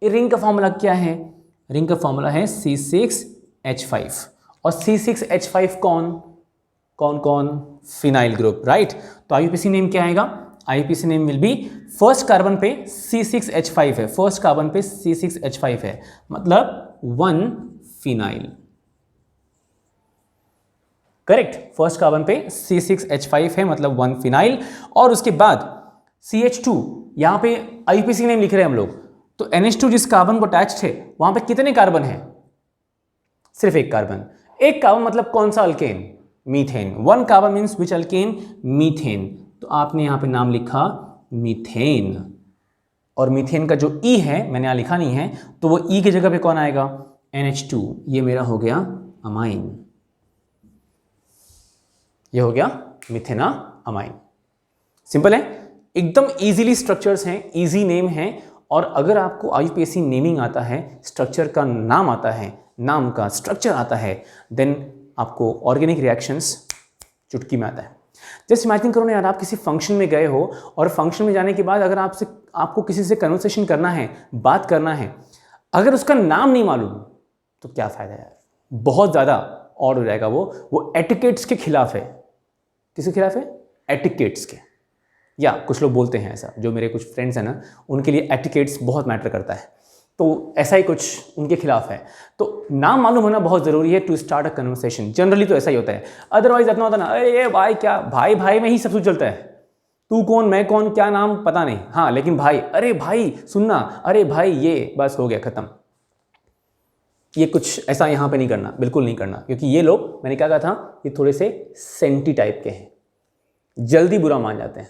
ये रिंग का फॉर्मूला क्या है? रिंग का फॉर्मूला है C6H5। और C6H5 कौन? Phenyl group, right? तो IUPAC नेम क्या आएगा? IUPAC name will B, first carbon पे C6H5 है, फर्स्ट कार्बन पे C6H5 है, मतलब 1 फिनाइल। करेक्ट? फर्स्ट कार्बन पे C6H5 है, मतलब 1 फिनाइल। और उसके बाद CH2, यहां पे IUPAC नेम लिख रहे हैं हम लोग, तो NH2 जिस कार्बन को अटैच्ड है वहां पे कितने कार्बन है? सिर्फ एक कार्बन। एक कार्बन मतलब कौन सा alkane? Methane. 1 carbon means which alkane? Methane. तो आपने यहां पे नाम लिखा मीथेन, और मीथेन का जो E है मैंने यहां लिखा नहीं है, तो वो E की जगह पे कौन आएगा? NH2। ये मेरा हो गया अमाइन, ये हो गया मिथेना अमाइन। सिंपल है, एकदम इजीली स्ट्रक्चर्स हैं, इजी नेम है। और अगर आपको IUPAC नेमिंग आता है, स्ट्रक्चर का नाम आता है, नाम का स्ट्रक्चर आता है, देन आपको ऑर्गेनिक रिएक्शंस चुटकी में आता है। जस्ट इमेजिन करो ना यार, आप किसी फंक्शन में गए हो, और फंक्शन में जाने के बाद अगर आपको किसी से कन्वर्सेशन करना है, बात करना है, अगर उसका नाम नहीं मालूम तो क्या फ़ायदा यार? बहुत ज़्यादा ऑड हो जाएगा वो एटिकेट्स के खिलाफ है। किसके खिलाफ है? एटिकेट्स के, या कुछ लोग बोलते हैं ऐसा, जो मेरे कुछ फ्रेंड्स हैं ना, उनके लिए एटिकेट्स बहुत मैटर करता है, तो ऐसा ही कुछ उनके खिलाफ है। तो नाम मालूम होना बहुत ज़रूरी है to start a conversation. Generally तो ऐसा ही होता है, अदरवाइज अपना होता ना, अरे ये भाई, क्या भाई भाई में ही सब कुछ चलता है, तू कौन मैं कौन क्या नाम पता नहीं, हाँ लेकिन भाई, अरे भाई सुनना, अरे भाई ये, बस हो गया ख़त्म। ये कुछ ऐसा यहाँ पे नहीं करना, बिल्कुल नहीं करना, क्योंकि ये लोग, मैंने क्या कहा था, ये थोड़े से सेंटी टाइप के हैं, जल्दी बुरा मान जाते हैं,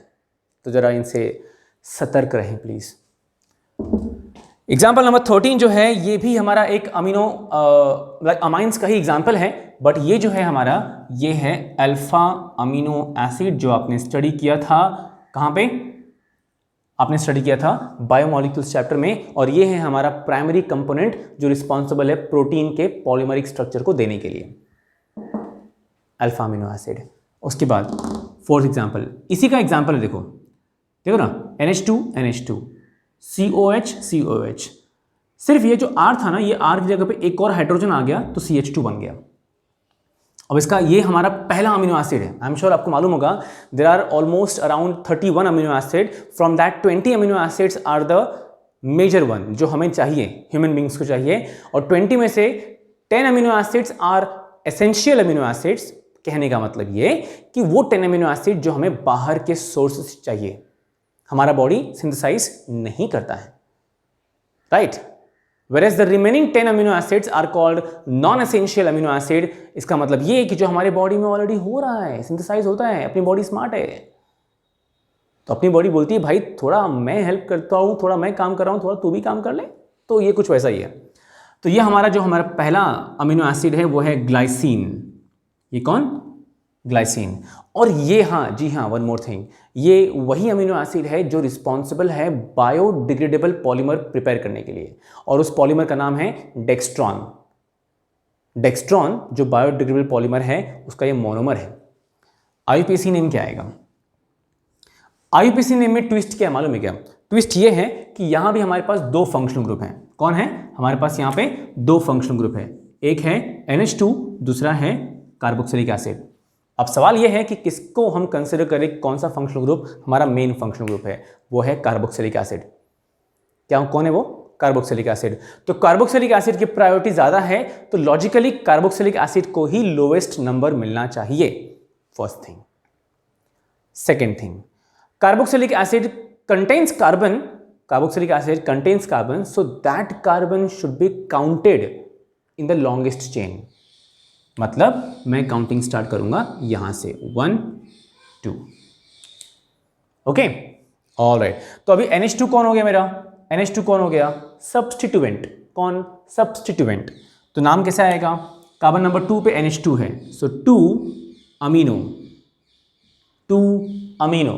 तो ज़रा इनसे सतर्क रहें प्लीज़। एग्जाम्पल नंबर 13 जो है, ये भी हमारा एक अमीनो अमाइंस का ही एग्जाम्पल है, बट ये जो है हमारा, ये है अल्फा अमीनो एसिड, जो आपने स्टडी किया था, कहाँ पे आपने स्टडी किया था, बायोमोलिक्यूल्स चैप्टर में, और ये है हमारा प्राइमरी कंपोनेंट जो रिस्पॉन्सिबल है प्रोटीन के पॉलीमरिक स्ट्रक्चर को देने के लिए, अल्फा अमीनो एसिड। उसके बाद फोर्थ एग्जाम्पल, इसी का एग्जाम्पल है, देखो देखो ना, NH2 NH2, COH COH, सिर्फ ये जो R था ना, ये R की जगह पे एक और हाइड्रोजन आ गया तो CH2 बन गया। अब इसका, ये हमारा पहला अमीनो एसिड है, आई एम श्योर आपको मालूम होगा, there are almost around 31 amino acid, from that 20 amino acids are the major one, जो हमें चाहिए, ह्यूमन बींग्स को चाहिए, और 20 में से 10 amino acids are essential amino acids. कहने का मतलब ये कि वो 10 अमीनो एसिड जो हमें बाहर के सोर्स से चाहिए, हमारा बॉडी सिंथेसाइज नहीं करता है, right. Whereas the remaining 10 amino acids are called non-essential amino acid। इसका मतलब ये है कि जो हमारे बॉडी में ऑलरेडी हो रहा है, सिंथेसाइज होता है, अपनी बॉडी स्मार्ट है, तो अपनी बॉडी बोलती है भाई थोड़ा मैं हेल्प करता हूँ, थोड़ा मैं काम कर रहा हूँ, थोड़ा तू भी काम कर ले, तो ये कुछ वैसा ही है। तो ये हमारा जो हमारा पहला अमीनो एसिड है वो है ग्लाइसिन। ये कौन? ग्लाइसिन। और ये, हाँ जी हाँ, वन मोर थिंग, ये वही अमीनो एसिड है जो रिस्पॉन्सिबल है बायोडिग्रेडेबल पॉलीमर प्रिपेयर करने के लिए, और उस पॉलीमर का नाम है डेक्स्ट्रॉन। डेक्स्ट्रॉन जो बायोडिग्रेडेबल पॉलीमर है, उसका ये मोनोमर है। आईयूपीएसी नेम क्या आएगा? आईयूपीएसी नेम में ट्विस्ट क्या है मालूम है क्या? ट्विस्ट ये है कि यहां भी हमारे पास दो फंक्शनल ग्रुप हैं। कौन है? हमारे पास यहां पे दो फंक्शनल ग्रुप है, एक है NH2, दूसरा है कार्बोक्सिलिक एसिड। अब सवाल यह है कि किसको हम कंसिडर करें, कौन सा फंक्शनल ग्रुप हमारा मेन फंक्शनल ग्रुप है? वो है कार्बोक्सिलिक एसिड। क्या कौन है वो? Carboxylic acid. तो कार्बोक्सिलिक एसिड की प्रायोरिटी ज्यादा है, तो लॉजिकली कार्बोक्सिलिक एसिड को ही लोएस्ट नंबर मिलना चाहिए, first thing. Second thing, carboxylic acid contains carbon, carboxylic acid contains carbon, so that carbon should be counted in the longest chain. मतलब मैं काउंटिंग स्टार्ट करूंगा यहां से 1 2, ओके, ऑलराइट। तो अभी NH2 कौन हो गया मेरा? NH2 कौन हो गया? सब्स्टिट्यूएंट। कौन? सब्स्टिट्यूएंट। तो नाम कैसा आएगा? कार्बन नंबर 2 पे NH2 है, सो 2 amino, 2 amino,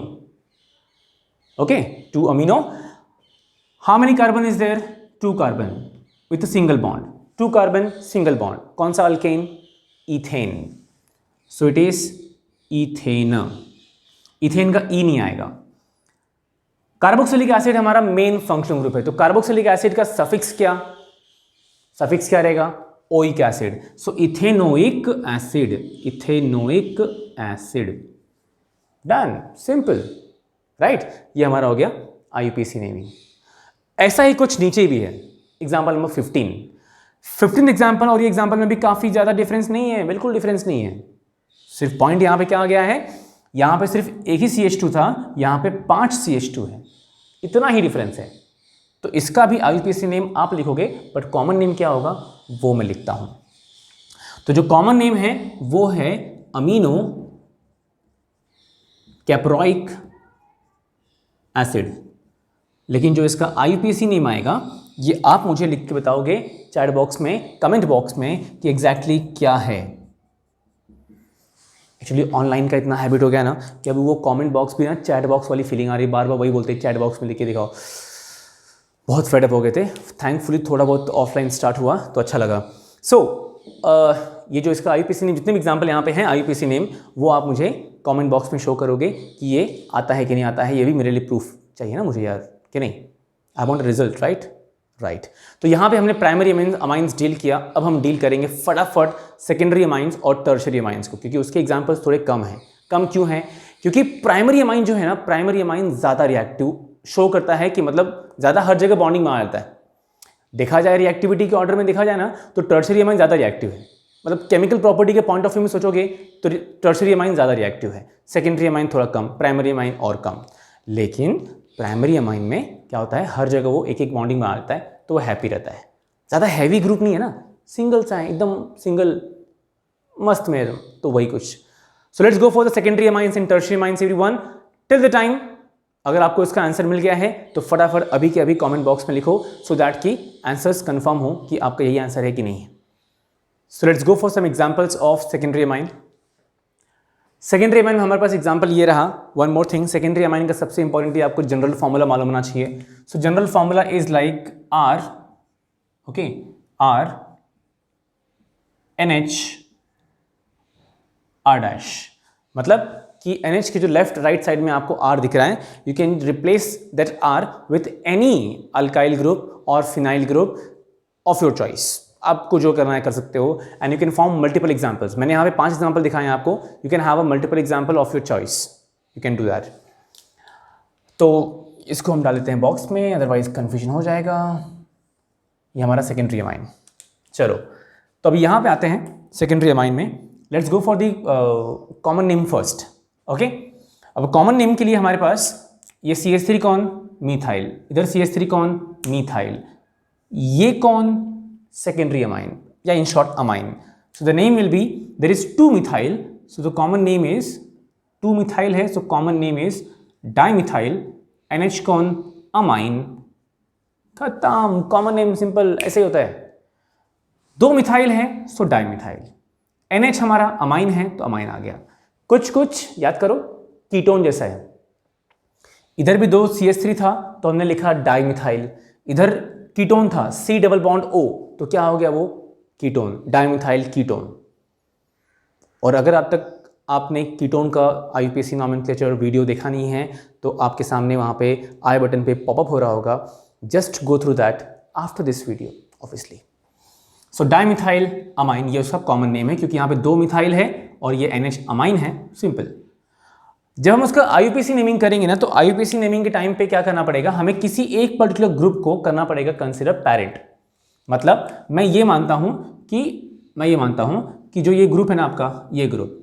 okay, 2 amino. How many carbon is there? 2 carbon with single bond, 2 carbon single bond. कौन सा alkane? Ethane. So it is ethane. Ethane का ई नहीं आएगा। कार्बोक्सिलिक एसिड हमारा मेन फंक्शनल ग्रुप है, तो कार्बोक्सिलिक एसिड का suffix क्या? सफिक्स क्या रहेगा? Oic acid. So ethanoic acid, ethanoic acid. Done, simple, right. ये हमारा हो गया आईयूपीएसी नेमिंग। ऐसा ही कुछ नीचे भी है। एग्जाम्पल नंबर 15 एग्जाम्पल, और ये एग्जाम्पल में भी काफी ज्यादा डिफरेंस नहीं है, बिल्कुल डिफरेंस नहीं है। सिर्फ पॉइंट यहां पे क्या आ गया है, यहां पे सिर्फ एक ही CH2 था, यहां पे 5 CH2 है, इतना ही डिफरेंस है। तो इसका भी आईयूपीएसी नेम आप लिखोगे, बट कॉमन नेम क्या होगा वो मैं लिखता हूं। तो जो कॉमन नेम है वो है अमीनो कैप्रोइक एसिड, लेकिन जो इसका आईयूपीएसी नेम आएगा ये आप मुझे लिख के बताओगे चैट बॉक्स में, कमेंट बॉक्स में, कि एग्जैक्टली क्या है। एक्चुअली ऑनलाइन का इतना हैबिट हो गया ना कि अभी वो कमेंट बॉक्स भी ना चैट बॉक्स वाली फीलिंग आ रही है, बार बार वही बोलते हैं चैट बॉक्स में लिख के दिखाओ। बहुत फेडअप हो गए थे। थैंकफुली थोड़ा बहुत ऑफलाइन स्टार्ट हुआ तो अच्छा लगा। ये जो इसका आईयूपीएसी नेम, जितने भी एग्जाम्पल यहाँ पे हैं आईयूपीएसी नेम, वो आप मुझे कमेंट बॉक्स में शो करोगे कि ये आता है कि नहीं आता है। ये भी मेरे लिए प्रूफ चाहिए ना मुझे यार, कि नहीं? I want result, right. तो यहाँ पे हमने प्राइमरी अमाइंस डील किया, अब हम डील करेंगे फटाफट सेकेंडरी अमाइंस और टर्शरी अमाइंस को, क्योंकि उसके एग्जाम्पल्स थोड़े कम हैं। कम क्यों हैं? क्योंकि प्राइमरी अमाइन जो है ना, प्राइमरी अमाइन ज़्यादा रिएक्टिव शो करता है, कि मतलब ज़्यादा हर जगह बॉन्डिंग में आ जाता है। देखा जाए रिएक्टिविटी के ऑर्डर में देखा जाए ना, तो टर्शरी अमाइन ज़्यादा रिएक्टिव है। मतलब केमिकल प्रॉपर्टी के पॉइंट ऑफ व्यू में सोचोगे तो टर्शरी अमाइन ज़्यादा रिएक्टिव है, सेकेंडरी अमाइन थोड़ा कम, प्राइमरी अमाइन और कम। लेकिन प्राइमरी अमाइन में क्या होता है, हर जगह वो एक एक बॉन्डिंग में आ जाता है, तो वो हैप्पी रहता है। ज़्यादा हैवी ग्रुप नहीं है ना, सिंगल सा है, एकदम सिंगल मस्त में, तो वही कुछ। सो let's go for the secondary amines and tertiary amines everyone till the time. अगर आपको इसका आंसर मिल गया है तो फटाफट अभी के अभी कमेंट बॉक्स में लिखो, सो दैट कि आंसर्स कंफर्म हो कि आपका यही आंसर है कि नहीं है। So let's go for some examples of secondary amine. Secondary amine में हमारे पास एग्जांपल ये रहा। One more thing, secondary amine का सबसे इंपॉर्टेंट है आपको जनरल फॉर्मूला मालूम होना चाहिए। सो general formula is like R, okay, R NH R', मतलब कि NH के जो लेफ्ट राइट साइड में आपको R दिख रहा है, you can replace that R with any alkyl group और phenyl group of your choice. आपको जो करना है कर सकते हो, and you can form multiple examples. मैंने यहाँ पे 5 एग्जांपल दिखाए हैं आपको, you can have a multiple example of your choice, you can do that. तो इसको हम डाल देते हैं बॉक्स में, अदरवाइज कन्फ्यूजन हो जाएगा। ये हमारा सेकेंडरी अमाइन। चलो तो अभी यहाँ पे आते हैं सेकेंडरी अमाइन में। Let's go for the common name first, okay. अब कॉमन नेम के लिए हमारे पास ये CH3 कौन, मीथाइल, इधर CH3 कौन, मीथाइल, ये कौन, सेकेंडरी अमाइन या in short amine. So the name will be, there is 2 methyl, so the common name is 2 methyl है, so common name is dimethyl, NH कौन, अमाइन, खत्म। कॉमन नेम सिंपल ऐसे ही होता है। 2 मिथाइल है सो डाइमिथाइल, NH हमारा amine है तो अमाइन आ गया। कुछ कुछ याद करो, कीटोन जैसा है। इधर भी 2 CH3 था तो हमने लिखा डाइमिथाइल, इधर कीटोन था C डबल बॉन्ड O, तो क्या हो गया वो, कीटोन, डाइमिथाइल कीटोन। और अगर अब तक आपने कीटोन का IUPAC नॉमेनक्लेचर वीडियो देखा नहीं है तो आपके सामने वहाँ पे आई बटन पे पॉपअप हो रहा होगा, just go through that after this video obviously. So dimethyl amine ये उसका कॉमन नेम है, क्योंकि यहाँ पे 2 मिथाइल है और ये NH अमाइन है, सिंपल। जब हम उसका IUPAC नेमिंग करेंगे ना, तो IUPAC नेमिंग के टाइम पे क्या करना पड़ेगा, हमें किसी एक पर्टिकुलर ग्रुप को करना पड़ेगा कंसिडर पेरेंट। मतलब मैं ये मानता हूं कि जो ये ग्रुप है ना आपका, ये ग्रुप,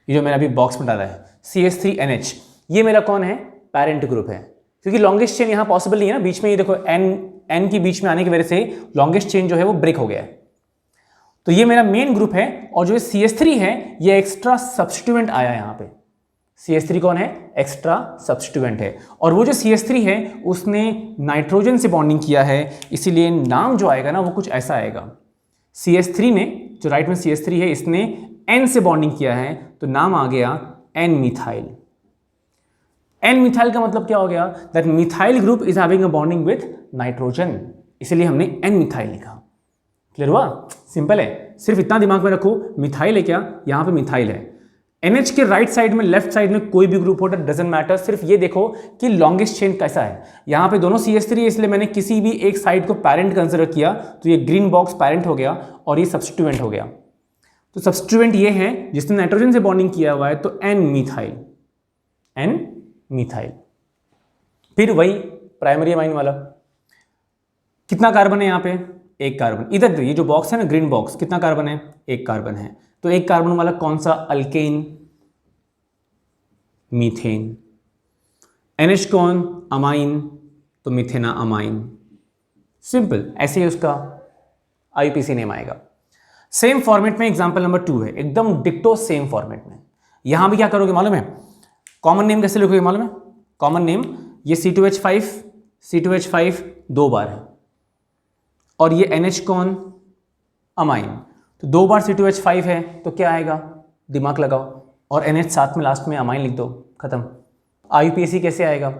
ये जो मैंने अभी बॉक्स में डाला है CH3NH, ये मेरा कौन है, पेरेंट ग्रुप है। क्योंकि लॉन्गेस्ट चेन यहाँ पॉसिबल नहीं है ना, बीच में ये देखो N की बीच में आने की वजह से लॉन्गेस्ट चेन जो है वो ब्रेक हो गया है। तो ये मेरा मेन ग्रुप है, और जो CH3 है ये एक्स्ट्रा सब्स्टिट्यूएंट आया है यहाँ पे। CH3 कौन है, एक्स्ट्रा सब्स्टिट्यूएंट है, और वो जो CH3 है उसने नाइट्रोजन से बॉन्डिंग किया है, इसीलिए नाम जो आएगा ना वो कुछ ऐसा आएगा। CH3 ने, जो राइट में CH3 है, इसने N से बॉन्डिंग किया है, तो नाम आ गया N मिथाइल। N मिथाइल का मतलब क्या हो गया, that methyl group is having a bonding with nitrogen, इसलिए हमने N मिथाइल लिखा। क्लियर हुआ, सिंपल है। सिर्फ इतना दिमाग में रखो, मिथाइल है क्या, यहाँ पे मिथाइल है। NH के राइट साइड में, लेफ्ट साइड में कोई भी ग्रुप हो, डजंट मैटर, सिर्फ ये देखो कि लॉन्गेस्ट चेन कैसा है। यहाँ पे दोनों CH3 है, इसलिए मैंने किसी भी एक साइड को पैरेंट कंसिडर किया, तो ये ग्रीन बॉक्स पैरेंट हो गया और ये सब्स्टिट्यूएंट हो गया। तो सब्स्टिट्यूएंट ये है जिसने नाइट्रोजन से बॉन्डिंग किया हुआ है, तो N मिथाइल। फिर वही प्राइमरी अमाइन वाला, कितना कार्बन है यहाँ पे, 1 कार्बन। इधर ये जो बॉक्स है ना, ग्रीन बॉक्स, कितना कार्बन है, 1 कार्बन है। तो 1 कार्बन वाला कौन सा, अल्केन, मीथेन। NH कौन, अमाइन, तो मिथेना अमाइन। सिंपल, ऐसे ही उसका IUPAC नेम आएगा। सेम फॉर्मेट में एग्जांपल नंबर 2 है, एकदम डिक्टो सेम फॉर्मेट में। यहां भी क्या करोगे मालूम है, कॉमन नेम कैसे लिखोगे मालूम है, कॉमन नेम, ये C2H5 2 बार है, और ये NH कौन, अमाइन, तो 2 बार C2H5 है, तो क्या आएगा, दिमाग लगाओ, और NH साथ में लास्ट में अमाइन लिख दो, खत्म। IUPAC कैसे आएगा,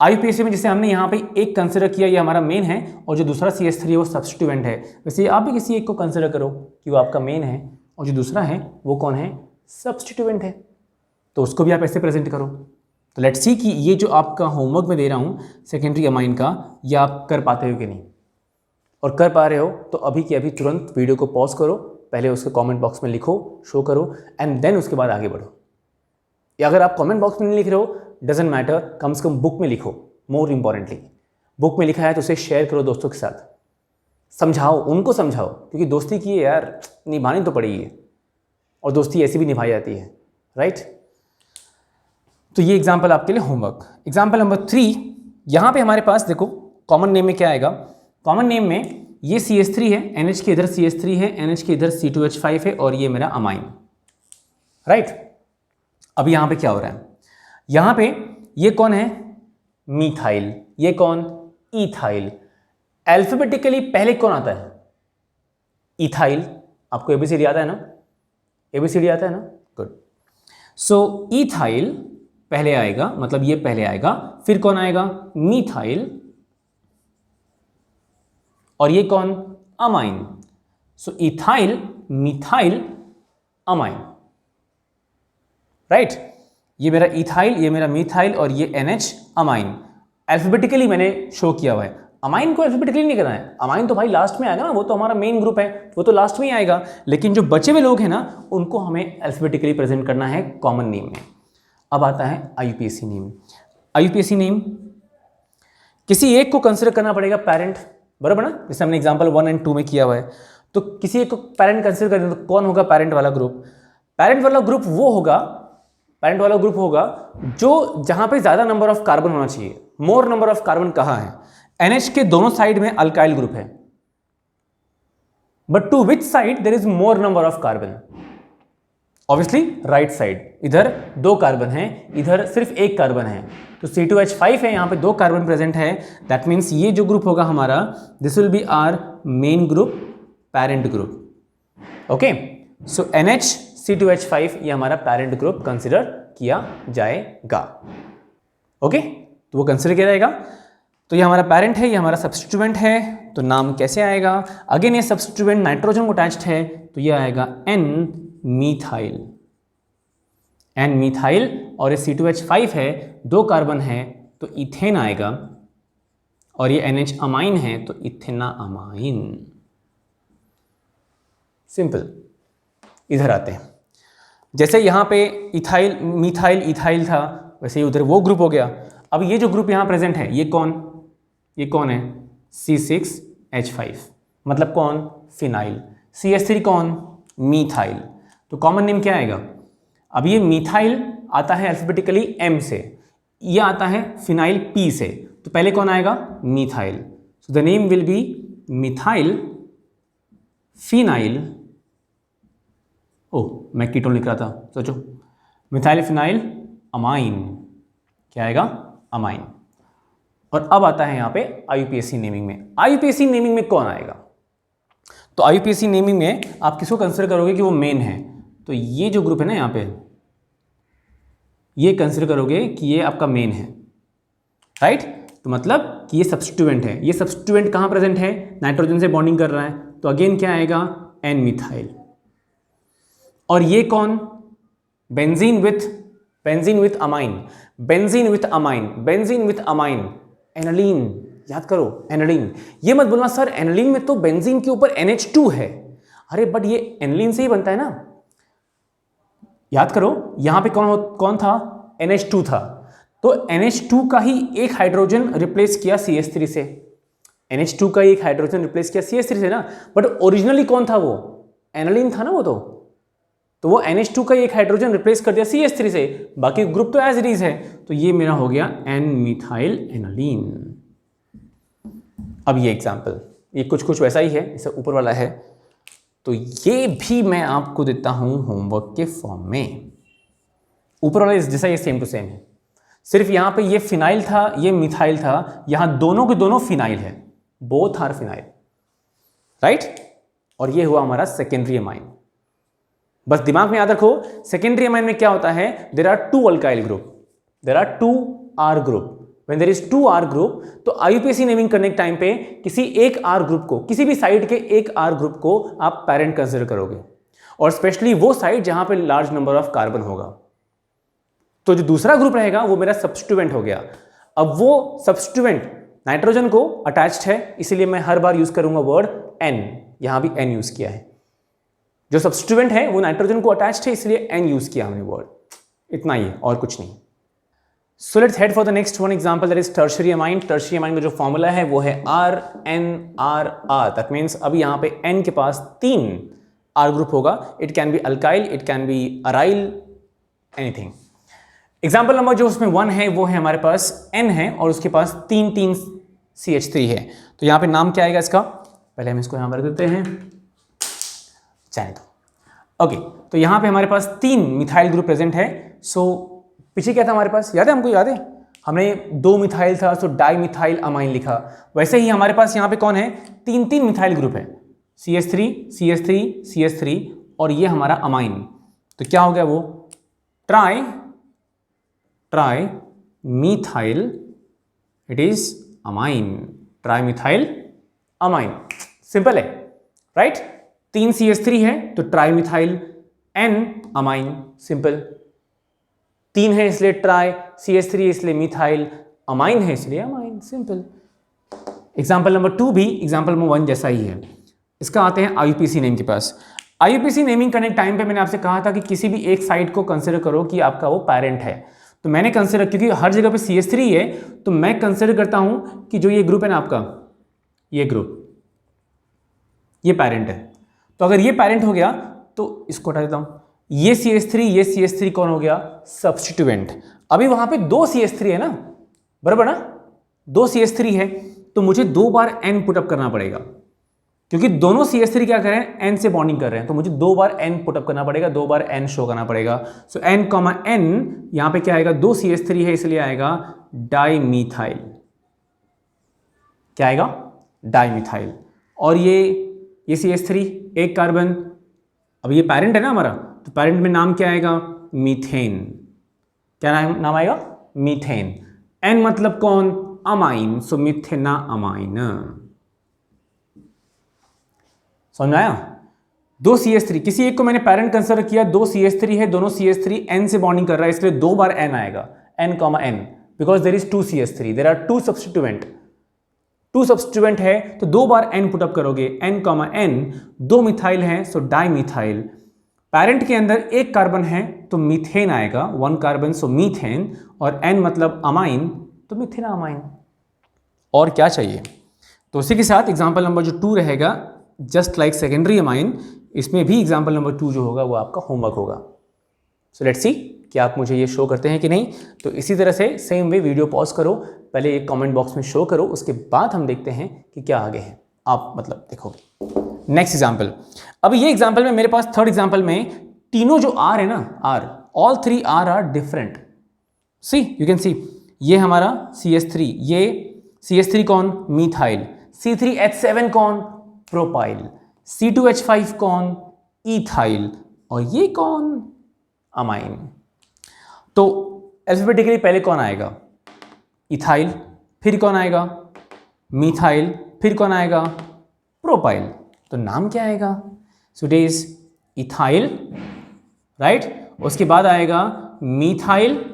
IUPAC में जैसे हमने यहाँ पे एक कंसिडर किया, ये हमारा मेन है, और जो दूसरा CH3 है वो सब्स्टिट्यूएंट है, वैसे आप भी किसी एक को कंसिडर करो कि वो आपका मेन है, और जो दूसरा है वो कौन है, सब्स्टिट्यूएंट है, तो उसको भी आप ऐसे प्रेजेंट करो। तो लेट्स सी कि ये जो आपका होमवर्क में दे रहा हूँ सेकेंडरी अमाइन का, ये आप कर पाते हो कि नहीं, और कर पा रहे हो तो अभी के अभी तुरंत वीडियो को पॉज करो पहले उसके कमेंट बॉक्स में लिखो, शो करो एंड देन उसके बाद आगे बढ़ो। या अगर आप कमेंट बॉक्स में नहीं लिख रहे हो, डजेंट मैटर, कम से कम बुक में लिखो। मोर इंपॉर्टेंटली बुक में लिखा है तो उसे शेयर करो दोस्तों के साथ, समझाओ, उनको समझाओ, क्योंकि दोस्ती की है यार, निभानी तो पड़ेगी है और दोस्ती ऐसी भी निभाई जाती है, राइट। तो ये एग्जाम्पल आपके लिए होमवर्क। एग्जाम्पल नंबर 3, यहाँ पे हमारे पास देखो कॉमन नेम में क्या आएगा। कॉमन नेम में ये CH3 है, NH के इधर CH3 है, NH के इधर C2H5 है और ये मेरा अमाइन, राइट। अब यहाँ पे क्या हो रहा है, यहाँ पे ये कौन है, मीथाइल, ये कौन, इथाइल। अल्फाबेटिकली पहले कौन आता है, इथाइल। आपको ABCD आता है ना, ABCD आता है ना, गुड। सो इथाइल पहले आएगा, मतलब ये पहले आएगा, फिर कौन आएगा, मीथाइल, और ये कौन, अमाइन। सो इथाइल, मिथाइल, अमाइन, राइट। ये मेरा इथाइल, ये मेरा मिथाइल और ये NH, अमाइन। अल्फाबेटिकली मैंने शो किया हुआ है। अमाइन को अल्फाबेटिकली नहीं करना है, अमाइन तो भाई लास्ट में आएगा ना, वो तो हमारा मेन ग्रुप है, वो तो लास्ट में ही आएगा। लेकिन जो बचे हुए लोग हैं ना, उनको हमें अल्फाबेटिकली प्रेजेंट करना है कॉमन नेम में। अब आता है IUPAC नेम। IUPAC नेम किसी एक को कंसिडर करना पड़ेगा पैरेंट, बराबर ना, जैसे हमने एग्जांपल 1 और 2 में किया हुआ है। तो किसी एक को पैरेंट कंसिडर कर दें तो कौन होगा पैरेंट वाला ग्रुप। पैरेंट वाला ग्रुप वो होगा, पैरेंट वाला ग्रुप होगा जो जहां पे ज्यादा नंबर ऑफ कार्बन होना चाहिए। मोर नंबर ऑफ कार्बन कहां है, NH के दोनों साइड में अल्काइल ग्रुप है, but to which side there is more number of carbon, obviously right side. इधर 2 कार्बन है, इधर सिर्फ 1 कार्बन है, तो C2H5 है, यहां पे 2 कार्बन प्रेजेंट है। दैट मीन्स ये जो ग्रुप होगा हमारा, this will be our main group, parent group. Okay, so NH C2H5 ये हमारा पैरेंट ग्रुप कंसिडर किया जाएगा। ओके, तो वो कंसिडर किया जाएगा। तो ये हमारा पैरेंट है, ये हमारा सब्स्टिट्यूएंट है, तो नाम कैसे आएगा, अगेन ये सब्स्टिट्यूएंट नाइट्रोजन को अटैच्ड है, तो ये आएगा N मीथाइल, N मीथाइल, और ये C2H5 है, 2 कार्बन है, तो इथेन आएगा, और ये NH अमाइन है, तो इथेना अमाइन। सिंपल। इधर आते हैं, जैसे यहाँ पे इथाइल, मिथाइल, इथाइल था, वैसे ही उधर वो ग्रुप हो गया। अब ये जो ग्रुप यहाँ प्रेजेंट है, ये कौन है, C6H5, मतलब कौन, फिनाइल। CH3 कौन, मीथाइल। तो कॉमन नेम क्या आएगा, अब ये मीथाइल आता है अल्फाबेटिकली M से, ये आता है फिनाइल P से, तो पहले कौन आएगा, methyl. So the name will B methyl phenyl, मैं कीटोन लिख रहा था, सोचो, मिथाइल फिनाइल अमाइन, क्या आएगा, अमाइन। और अब आता है यहाँ पे IUPAC नेमिंग में। IUPAC नेमिंग में कौन आएगा, तो IUPAC नेमिंग में आप किसको कंसिडर करोगे कि वो मेन है, तो ये जो ग्रुप है ना यहाँ पे, ये कंसिडर करोगे कि ये आपका मेन है, राइट। तो मतलब कि ये सब्स्टिट्यूएंट है, ये सब्स्टिट्यूएंट कहाँ प्रेजेंट है, नाइट्रोजन से बॉन्डिंग कर रहा है, तो अगेन क्या आएगा, N मिथाइल। और ये कौन, benzene with amine, benzene with amine, aniline. याद करो एनालीन, ये मत बोलना सर एनालीन में तो बेंजीन के ऊपर NH2 है, अरे बट ये एनालीन से ही बनता है ना। याद करो यहाँ पे कौन था, NH2 था, तो NH2 का ही एक हाइड्रोजन रिप्लेस किया CH3 से, NH2 का एक हाइड्रोजन रिप्लेस किया CH3 से ना, बट ओरिजिनली कौन था, वो एनालीन था ना वो, तो वो NH2 का एक हाइड्रोजन रिप्लेस कर दिया CH3 से, बाकी ग्रुप तो एज इट इज है, तो ये मेरा हो गया N मिथाइल एनालीन। अब ये एग्जाम्पल, ये कुछ वैसा ही है जैसे ऊपर वाला है, तो ये भी मैं आपको देता हूं होमवर्क के फॉर्म में। ऊपर वाला जैसा ये सेम टू सेम है, सिर्फ यहां पे ये फिनाइल था, ये मिथाइल था, यहां दोनों के दोनों फिनाइल है, बोथ आर फिनाइल, राइट। और ये हुआ हमारा सेकेंडरी अमाइन। बस दिमाग में याद रखो, सेकेंडरी अमाइन में क्या होता है, there are 2 alkyl group, there are 2 R group. When there is 2 R group, तो IUPAC नेमिंग करने के टाइम पे किसी एक R ग्रुप को, किसी भी साइड के एक R ग्रुप को आप पैरेंट कंसिडर करोगे, और स्पेशली वो साइड जहां पे लार्ज नंबर ऑफ कार्बन होगा। तो जो दूसरा ग्रुप रहेगा वो मेरा सब्स्टिट्यूएंट हो गया। अब वो सब्स्टिट्यूएंट नाइट्रोजन को अटैच्ड है, इसीलिए मैं हर बार यूज करूंगा वर्ड N, यहां भी N यूज किया है, जो सब्स्टिट्यूएंट है वो नाइट्रोजन को अटैच्ड है, इसलिए एन यूज किया हमने वर्ड, इतना ही है और कुछ नहीं। सो let's head for the next one example, that is tertiary amine. Tertiary amine का जो फॉर्मूला है वो है RNRR। दैट मीन्स अभी यहाँ पे N के पास 3 R ग्रुप होगा। It can be alkyl, it can be aryl, anything. Example number जो उसमें 1 है वो है हमारे पास N है और उसके पास 3 CH3 है। तो यहाँ पे नाम क्या आएगा इसका, पहले हम इसको यहाँ पर देते हैं, चाहे तो ओके। तो यहाँ पे हमारे पास 3 मिथाइल ग्रुप प्रेजेंट है। सो पीछे क्या था हमारे पास, याद है हमको, याद है हमने 2 मिथाइल था, सो डाई मिथाइल अमाइन लिखा। वैसे ही हमारे पास यहाँ पे कौन है, 3 मिथाइल ग्रुप है, CH3 CH3 CH3 और ये हमारा अमाइन। तो क्या हो गया वो, tri methyl, it is amine, tri methyl amine. Simple है राइट। 3 CH3 है तो tri methyl N amine, simple. 3 है इसलिए ट्राई, CH3 इसलिए मिथाइल, अमाइन है इसलिए अमाइन, सिंपल। एग्जाम्पल नंबर 2 भी एग्जाम्पल नंबर 1 जैसा ही है। इसका आते हैं IUPAC नेम के पास। IUPAC नेमिंग करने टाइम पे मैंने आपसे कहा था कि किसी भी एक साइट को कंसिडर करो कि आपका वो पेरेंट है। तो मैंने कंसिडर, क्योंकि हर जगह पे CH3 है तो मैं कंसिडर करता हूं कि जो ये ग्रुप है ना आपका, ये ग्रुप, ये पेरेंट है। तो अगर ये पेरेंट हो गया तो इसको हटा देता हूं, ये CH3 कौन हो गया, सब्स्टिट्यूएंट। अभी वहां पे 2 CH3 है ना, बराबर ना, 2 CH3 है तो मुझे 2 बार N पुटअप करना पड़ेगा, क्योंकि दोनों CH3 क्या कर रहे हैं, N से बॉन्डिंग कर रहे हैं, तो मुझे 2 बार N पुटअप करना पड़ेगा, 2 बार N शो करना पड़ेगा। सो N, N यहां पे क्या आएगा, 2 CH3 है इसलिए आएगा डाइमीथाइल, क्या आएगा, डाइमीथाइल। और ये CH3 एक कार्बन, अब ये पेरेंट है ना हमारा, तो पेरेंट में नाम क्या आएगा, मीथेन। क्या नाम आएगा, मीथेन। N मतलब कौन, अमाइन, सो मिथेना अमाइन। समझ में आया। 2 CH3, किसी एक को मैंने पेरेंट कंसिडर किया, 2 CH3 है, दोनों CH3 N से बॉन्डिंग कर रहा है इसलिए 2 बार N आएगा, N, N, because there is 2 CH3, there are 2 substituent. 2 substituent है तो 2 बार N पुटअप करोगे, N, N, 2 मिथाइल है सो डाइमीथाइल। पेरेंट के अंदर एक कार्बन है तो मीथेन आएगा, 1 कार्बन सो मीथेन, और N मतलब अमाइन तो मिथेना अमाइन। और क्या चाहिए। तो उसी के साथ एग्जाम्पल नंबर जो 2 रहेगा, जस्ट लाइक सेकेंडरी अमाइन, इसमें भी एग्जाम्पल नंबर 2 जो होगा वो आपका होमवर्क होगा। सो लेट्स सी कि आप मुझे ये शो करते हैं कि नहीं। तो इसी तरह से सेम वे वीडियो पॉज करो, पहले एक कमेंट बॉक्स में शो करो, उसके बाद हम देखते हैं कि क्या आगे है, आप मतलब देखोगे। नेक्स्ट एग्जाम्पल, अब ये एग्जाम्पल में मेरे पास थर्ड एग्जाम्पल में तीनों जो R है ना, R, all 3 R are different. See you can see, ये हमारा CH3, ये CH3 कौन, मीथाइल, C3H7 कौन, प्रोपाइल, C2H5 कौन, इथाइल, और ये कौन, अमाइन। तो अल्फाबेटिकली पहले कौन आएगा, इथाइल, फिर कौन आएगा, मिथाइल, फिर कौन आएगा, प्रोपाइल। तो नाम क्या आएगा, सो इट इज इथाइल, राइट। उसके बाद आएगा मिथाइल,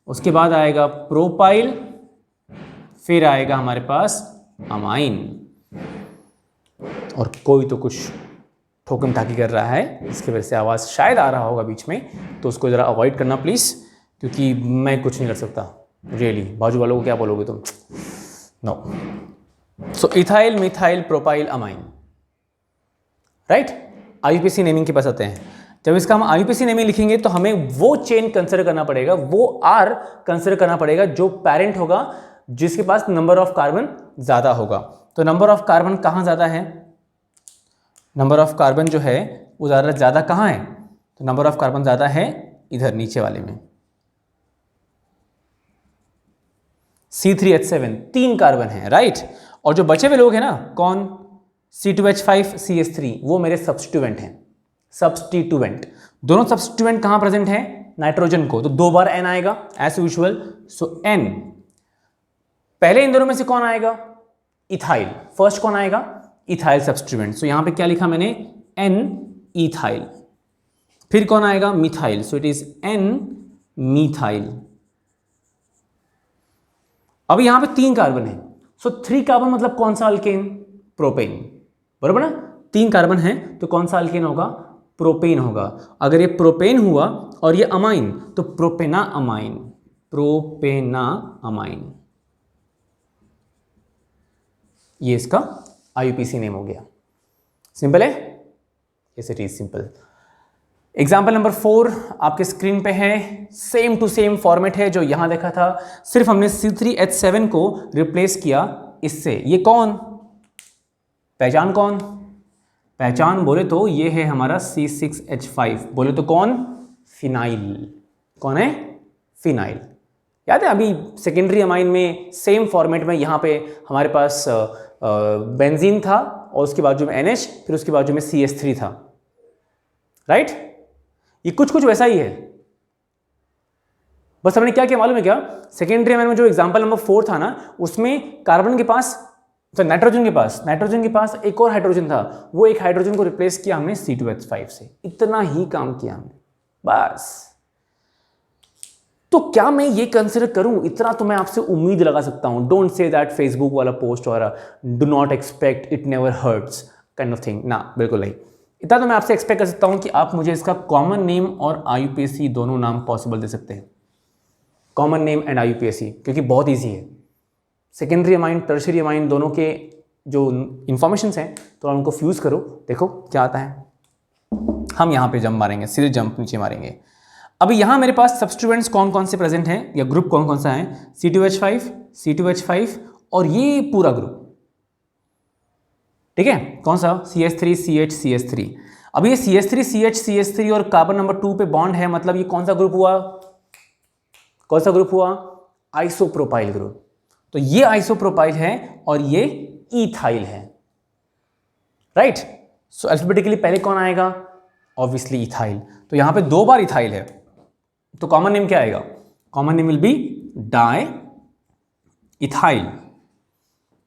उसके बाद आएगा प्रोपाइल, फिर आएगा हमारे पास अमाइन। और कोई तो कुछ ठोकम ठाकी कर रहा है, इसकी वजह से आवाज़ शायद आ रहा होगा बीच में, तो उसको ज़रा अवॉइड करना प्लीज़, क्योंकि मैं कुछ नहीं कर सकता रियली। बाजू वालों को क्या बोलोगे तुम, no. So ethyl, methyl, propyl, amine, right. IUPAC naming के पास आते हैं। जब इसका हम IUPAC नेमिंग लिखेंगे तो हमें वो चेन कंसिडर करना पड़ेगा, वो R कंसिडर करना पड़ेगा जो पेरेंट होगा, जिसके पास नंबर ऑफ कार्बन ज़्यादा होगा। तो नंबर ऑफ कार्बन कहाँ ज़्यादा है, नंबर ऑफ कार्बन जो है वो ज़्यादा कहाँ है, तो नंबर ऑफ कार्बन ज़्यादा है इधर नीचे वाले में, C3H7, 3 कार्बन है, राइट। और जो बचे हुए लोग हैं ना, कौन, C2H5, CH3, वो मेरे सब्स्टिट्यूएंट हैं, सब्स्टिट्यूएंट। दोनों सब्स्टिट्यूएंट कहाँ प्रेजेंट हैं, नाइट्रोजन को, तो 2 बार N आएगा एज यूजुअल, सो N। पहले इन दोनों में से कौन आएगा, इथाइल, फर्स्ट कौन आएगा, इथाइल सब्स्टिट्यूएंट। सो यहां पे क्या लिखा मैंने, N इथाइल। फिर कौन आएगा, methyl, so it is N methyl. अब यहां पे 3 कार्बन है, सो 3 कार्बन मतलब कौन सा अल्केन, प्रोपेन, बराबर ना। 3 कार्बन है तो कौन सा अल्केन होगा, प्रोपेन होगा। अगर ये प्रोपेन हुआ और ये अमाइन तो प्रोपेना अमाइन, प्रोपेना अमाइन, ये इसका आईयूपीएसी नेम हो गया। सिंपल है, yes it is simple. Example number 4 आपके स्क्रीन पे है, सेम टू सेम फॉर्मेट है जो यहां देखा था, सिर्फ हमने C3H7 को रिप्लेस किया इससे। ये कौन, पहचान कौन, पहचान बोले तो ये है हमारा C6H5, बोले तो कौन, फिनाइल। कौन है, फिनाइल। याद है अभी सेकेंडरी अमाइन में सेम फॉर्मेट में यहाँ पे हमारे पास बेंजीन था और उसके बाजू में NH, फिर उसके बाजू में CH3 था, राइट। ये कुछ कुछ वैसा ही है, बस हमने क्या किया मालूम है क्या, सेकेंडरी अमाइन में जो एग्जांपल नंबर 4 था ना, उसमें कार्बन के पास, तो नाइट्रोजन के पास एक और हाइड्रोजन था, वो एक हाइड्रोजन को रिप्लेस किया हमने C2H5 से। इतना ही काम किया हमने बस। तो क्या मैं ये कंसिडर करूं, इतना तो मैं आपसे उम्मीद लगा सकता हूं। डोंट से दैट फेसबुक वाला पोस्ट वाला do not expect it never hurts kind of thing, ना बिल्कुल नहीं। इतना तो मैं आपसे एक्सपेक्ट कर सकता हूं कि आप मुझे इसका कॉमन नेम और आईयूपीएसी दोनों नाम पॉसिबल दे सकते हैं, कॉमन नेम एंड आईयूपीएसी, क्योंकि बहुत ईजी है। सेकेंडरी अमाइन, टर्शियरी अमाइन दोनों के जो इंफॉर्मेशन हैं तो उनको फ्यूज करो, देखो क्या आता है। हम यहाँ पे जंप मारेंगे, सीधे जंप नीचे मारेंगे। अभी यहाँ मेरे पास सब्स्टिट्यूएंट्स कौन कौन से प्रेजेंट हैं या ग्रुप कौन कौन सा है, C2H5 और ये पूरा ग्रुप, ठीक है। कौन सा, CH3 CH CH3। अब ये CH3 CH CH3 और कार्बन नंबर 2 पे बॉन्ड है, मतलब ये कौन सा ग्रुप हुआ, कौन सा ग्रुप हुआ, आइसोप्रोपाइल ग्रुप। तो ये आइसोप्रोपाइल है और ये इथाइल है, राइट। सो अल्फाबेटिकली पहले कौन आएगा, ऑब्वियसली इथाइल। तो यहां पे 2 बार इथाइल है, तो कॉमन नेम क्या आएगा, common name will B di ethyl.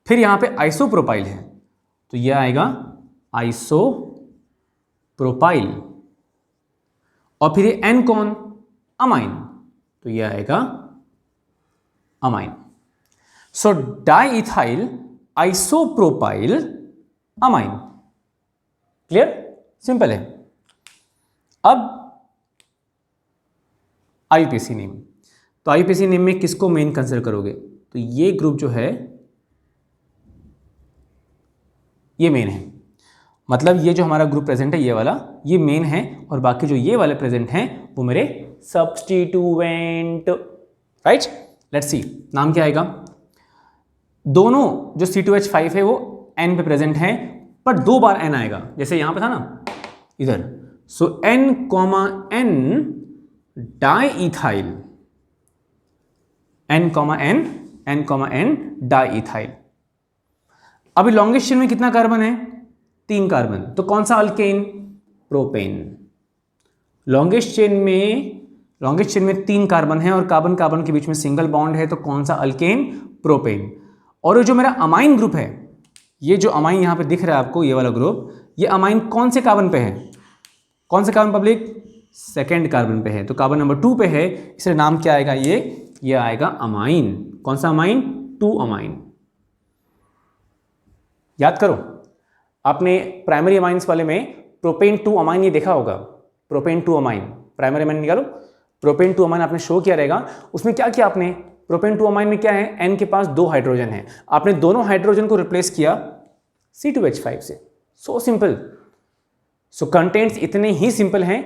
फिर यहां पे आइसोप्रोपाइल है तो यह आएगा आइसोप्रोपाइल, और फिर ये N कौन, अमाइन, तो यह आएगा amine. So diethyl isopropyl amine. Clear, simple है। अब आईयूपीएसी नेम, तो आईयूपीएसी नेम में किसको मेन कंसिडर करोगे, तो ये ग्रुप जो है ये मेन है, मतलब ये जो हमारा ग्रुप प्रेजेंट है ये वाला, ये मेन है, और बाकी जो ये वाले प्रेजेंट हैं वो मेरे सब्स्टिट्यूएंट, राइट। लेट्स सी नाम क्या आएगा। दोनों जो C2H5 है वो N पे प्रेजेंट है, पर 2 बार N आएगा, जैसे यहां पे था ना इधर। सो N, N di ethyl, N, N di ethyl. अभी लॉन्गेस्ट चेन में कितना कार्बन है, 3 कार्बन, तो कौन सा अल्केन, प्रोपेन। लॉन्गेस्ट चेन में 3 कार्बन है और कार्बन कार्बन के बीच में सिंगल बॉन्ड है, तो कौन सा अल्केन, प्रोपेन। और ये जो मेरा अमाइन ग्रुप है, ये जो अमाइन यहां पे दिख रहा है आपको, ये वाला ग्रुप, ये अमाइन कौन से कार्बन पे है, कौन से कार्बन पब्लिक, सेकेंड कार्बन पे है, तो कार्बन नंबर 2 पे है, इसलिए नाम क्या आएगा, ये आएगा अमाइन। कौन सा अमाइन, 2 अमाइन। याद करो, आपने प्राइमरी अमाइंस वाले में प्रोपेन 2 अमाइन ये देखा होगा, प्रोपेन 2 अमाइन, प्राइमरी अमाइन निकालो, प्रोपेन 2 अमाइन आपने शो किया रहेगा। उसमें क्या किया आपने, प्रोपेन 2 अमाइन में क्या है, N के पास 2 हाइड्रोजन है, आपने दोनों हाइड्रोजन को रिप्लेस किया C2H5 से। So simple. सो कंटेंट्स इतने ही सिंपल हैं,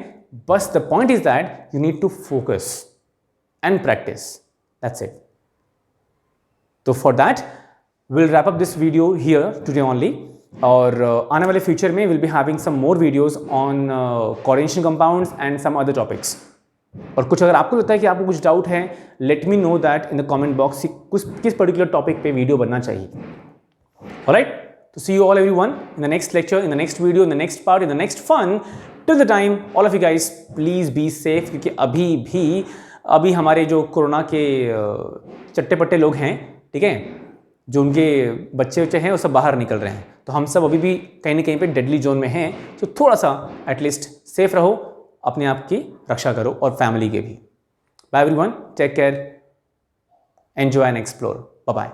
बस the point is that you need to focus and practice, that's it. तो for that will wrap up this video here today only, और आने वाले फ्यूचर में will be having some more videos on coordination compounds and some other topics. और कुछ अगर आपको लगता है कि आपको कुछ डाउट है, let me know that in the comment box, किस पर्टिकुलर टॉपिक पे वीडियो बनना चाहिए। ऑलराइट, तो see you all everyone in the next lecture, in the next video, in the next part, in the next fun. Till the time all of you guys please be safe, क्योंकि अभी हमारे जो corona के चट्टे पट्टे लोग हैं, ठीक है, जो उनके बच्चे हैं वो सब बाहर निकल रहे हैं, तो हम सब अभी भी कहीं ना कहीं पे डेडली जोन में हैं। तो थोड़ा सा एटलीस्ट सेफ रहो, अपने आप की रक्षा करो और फैमिली के भी। Bye everyone, take care, enjoy and explore, bye bye.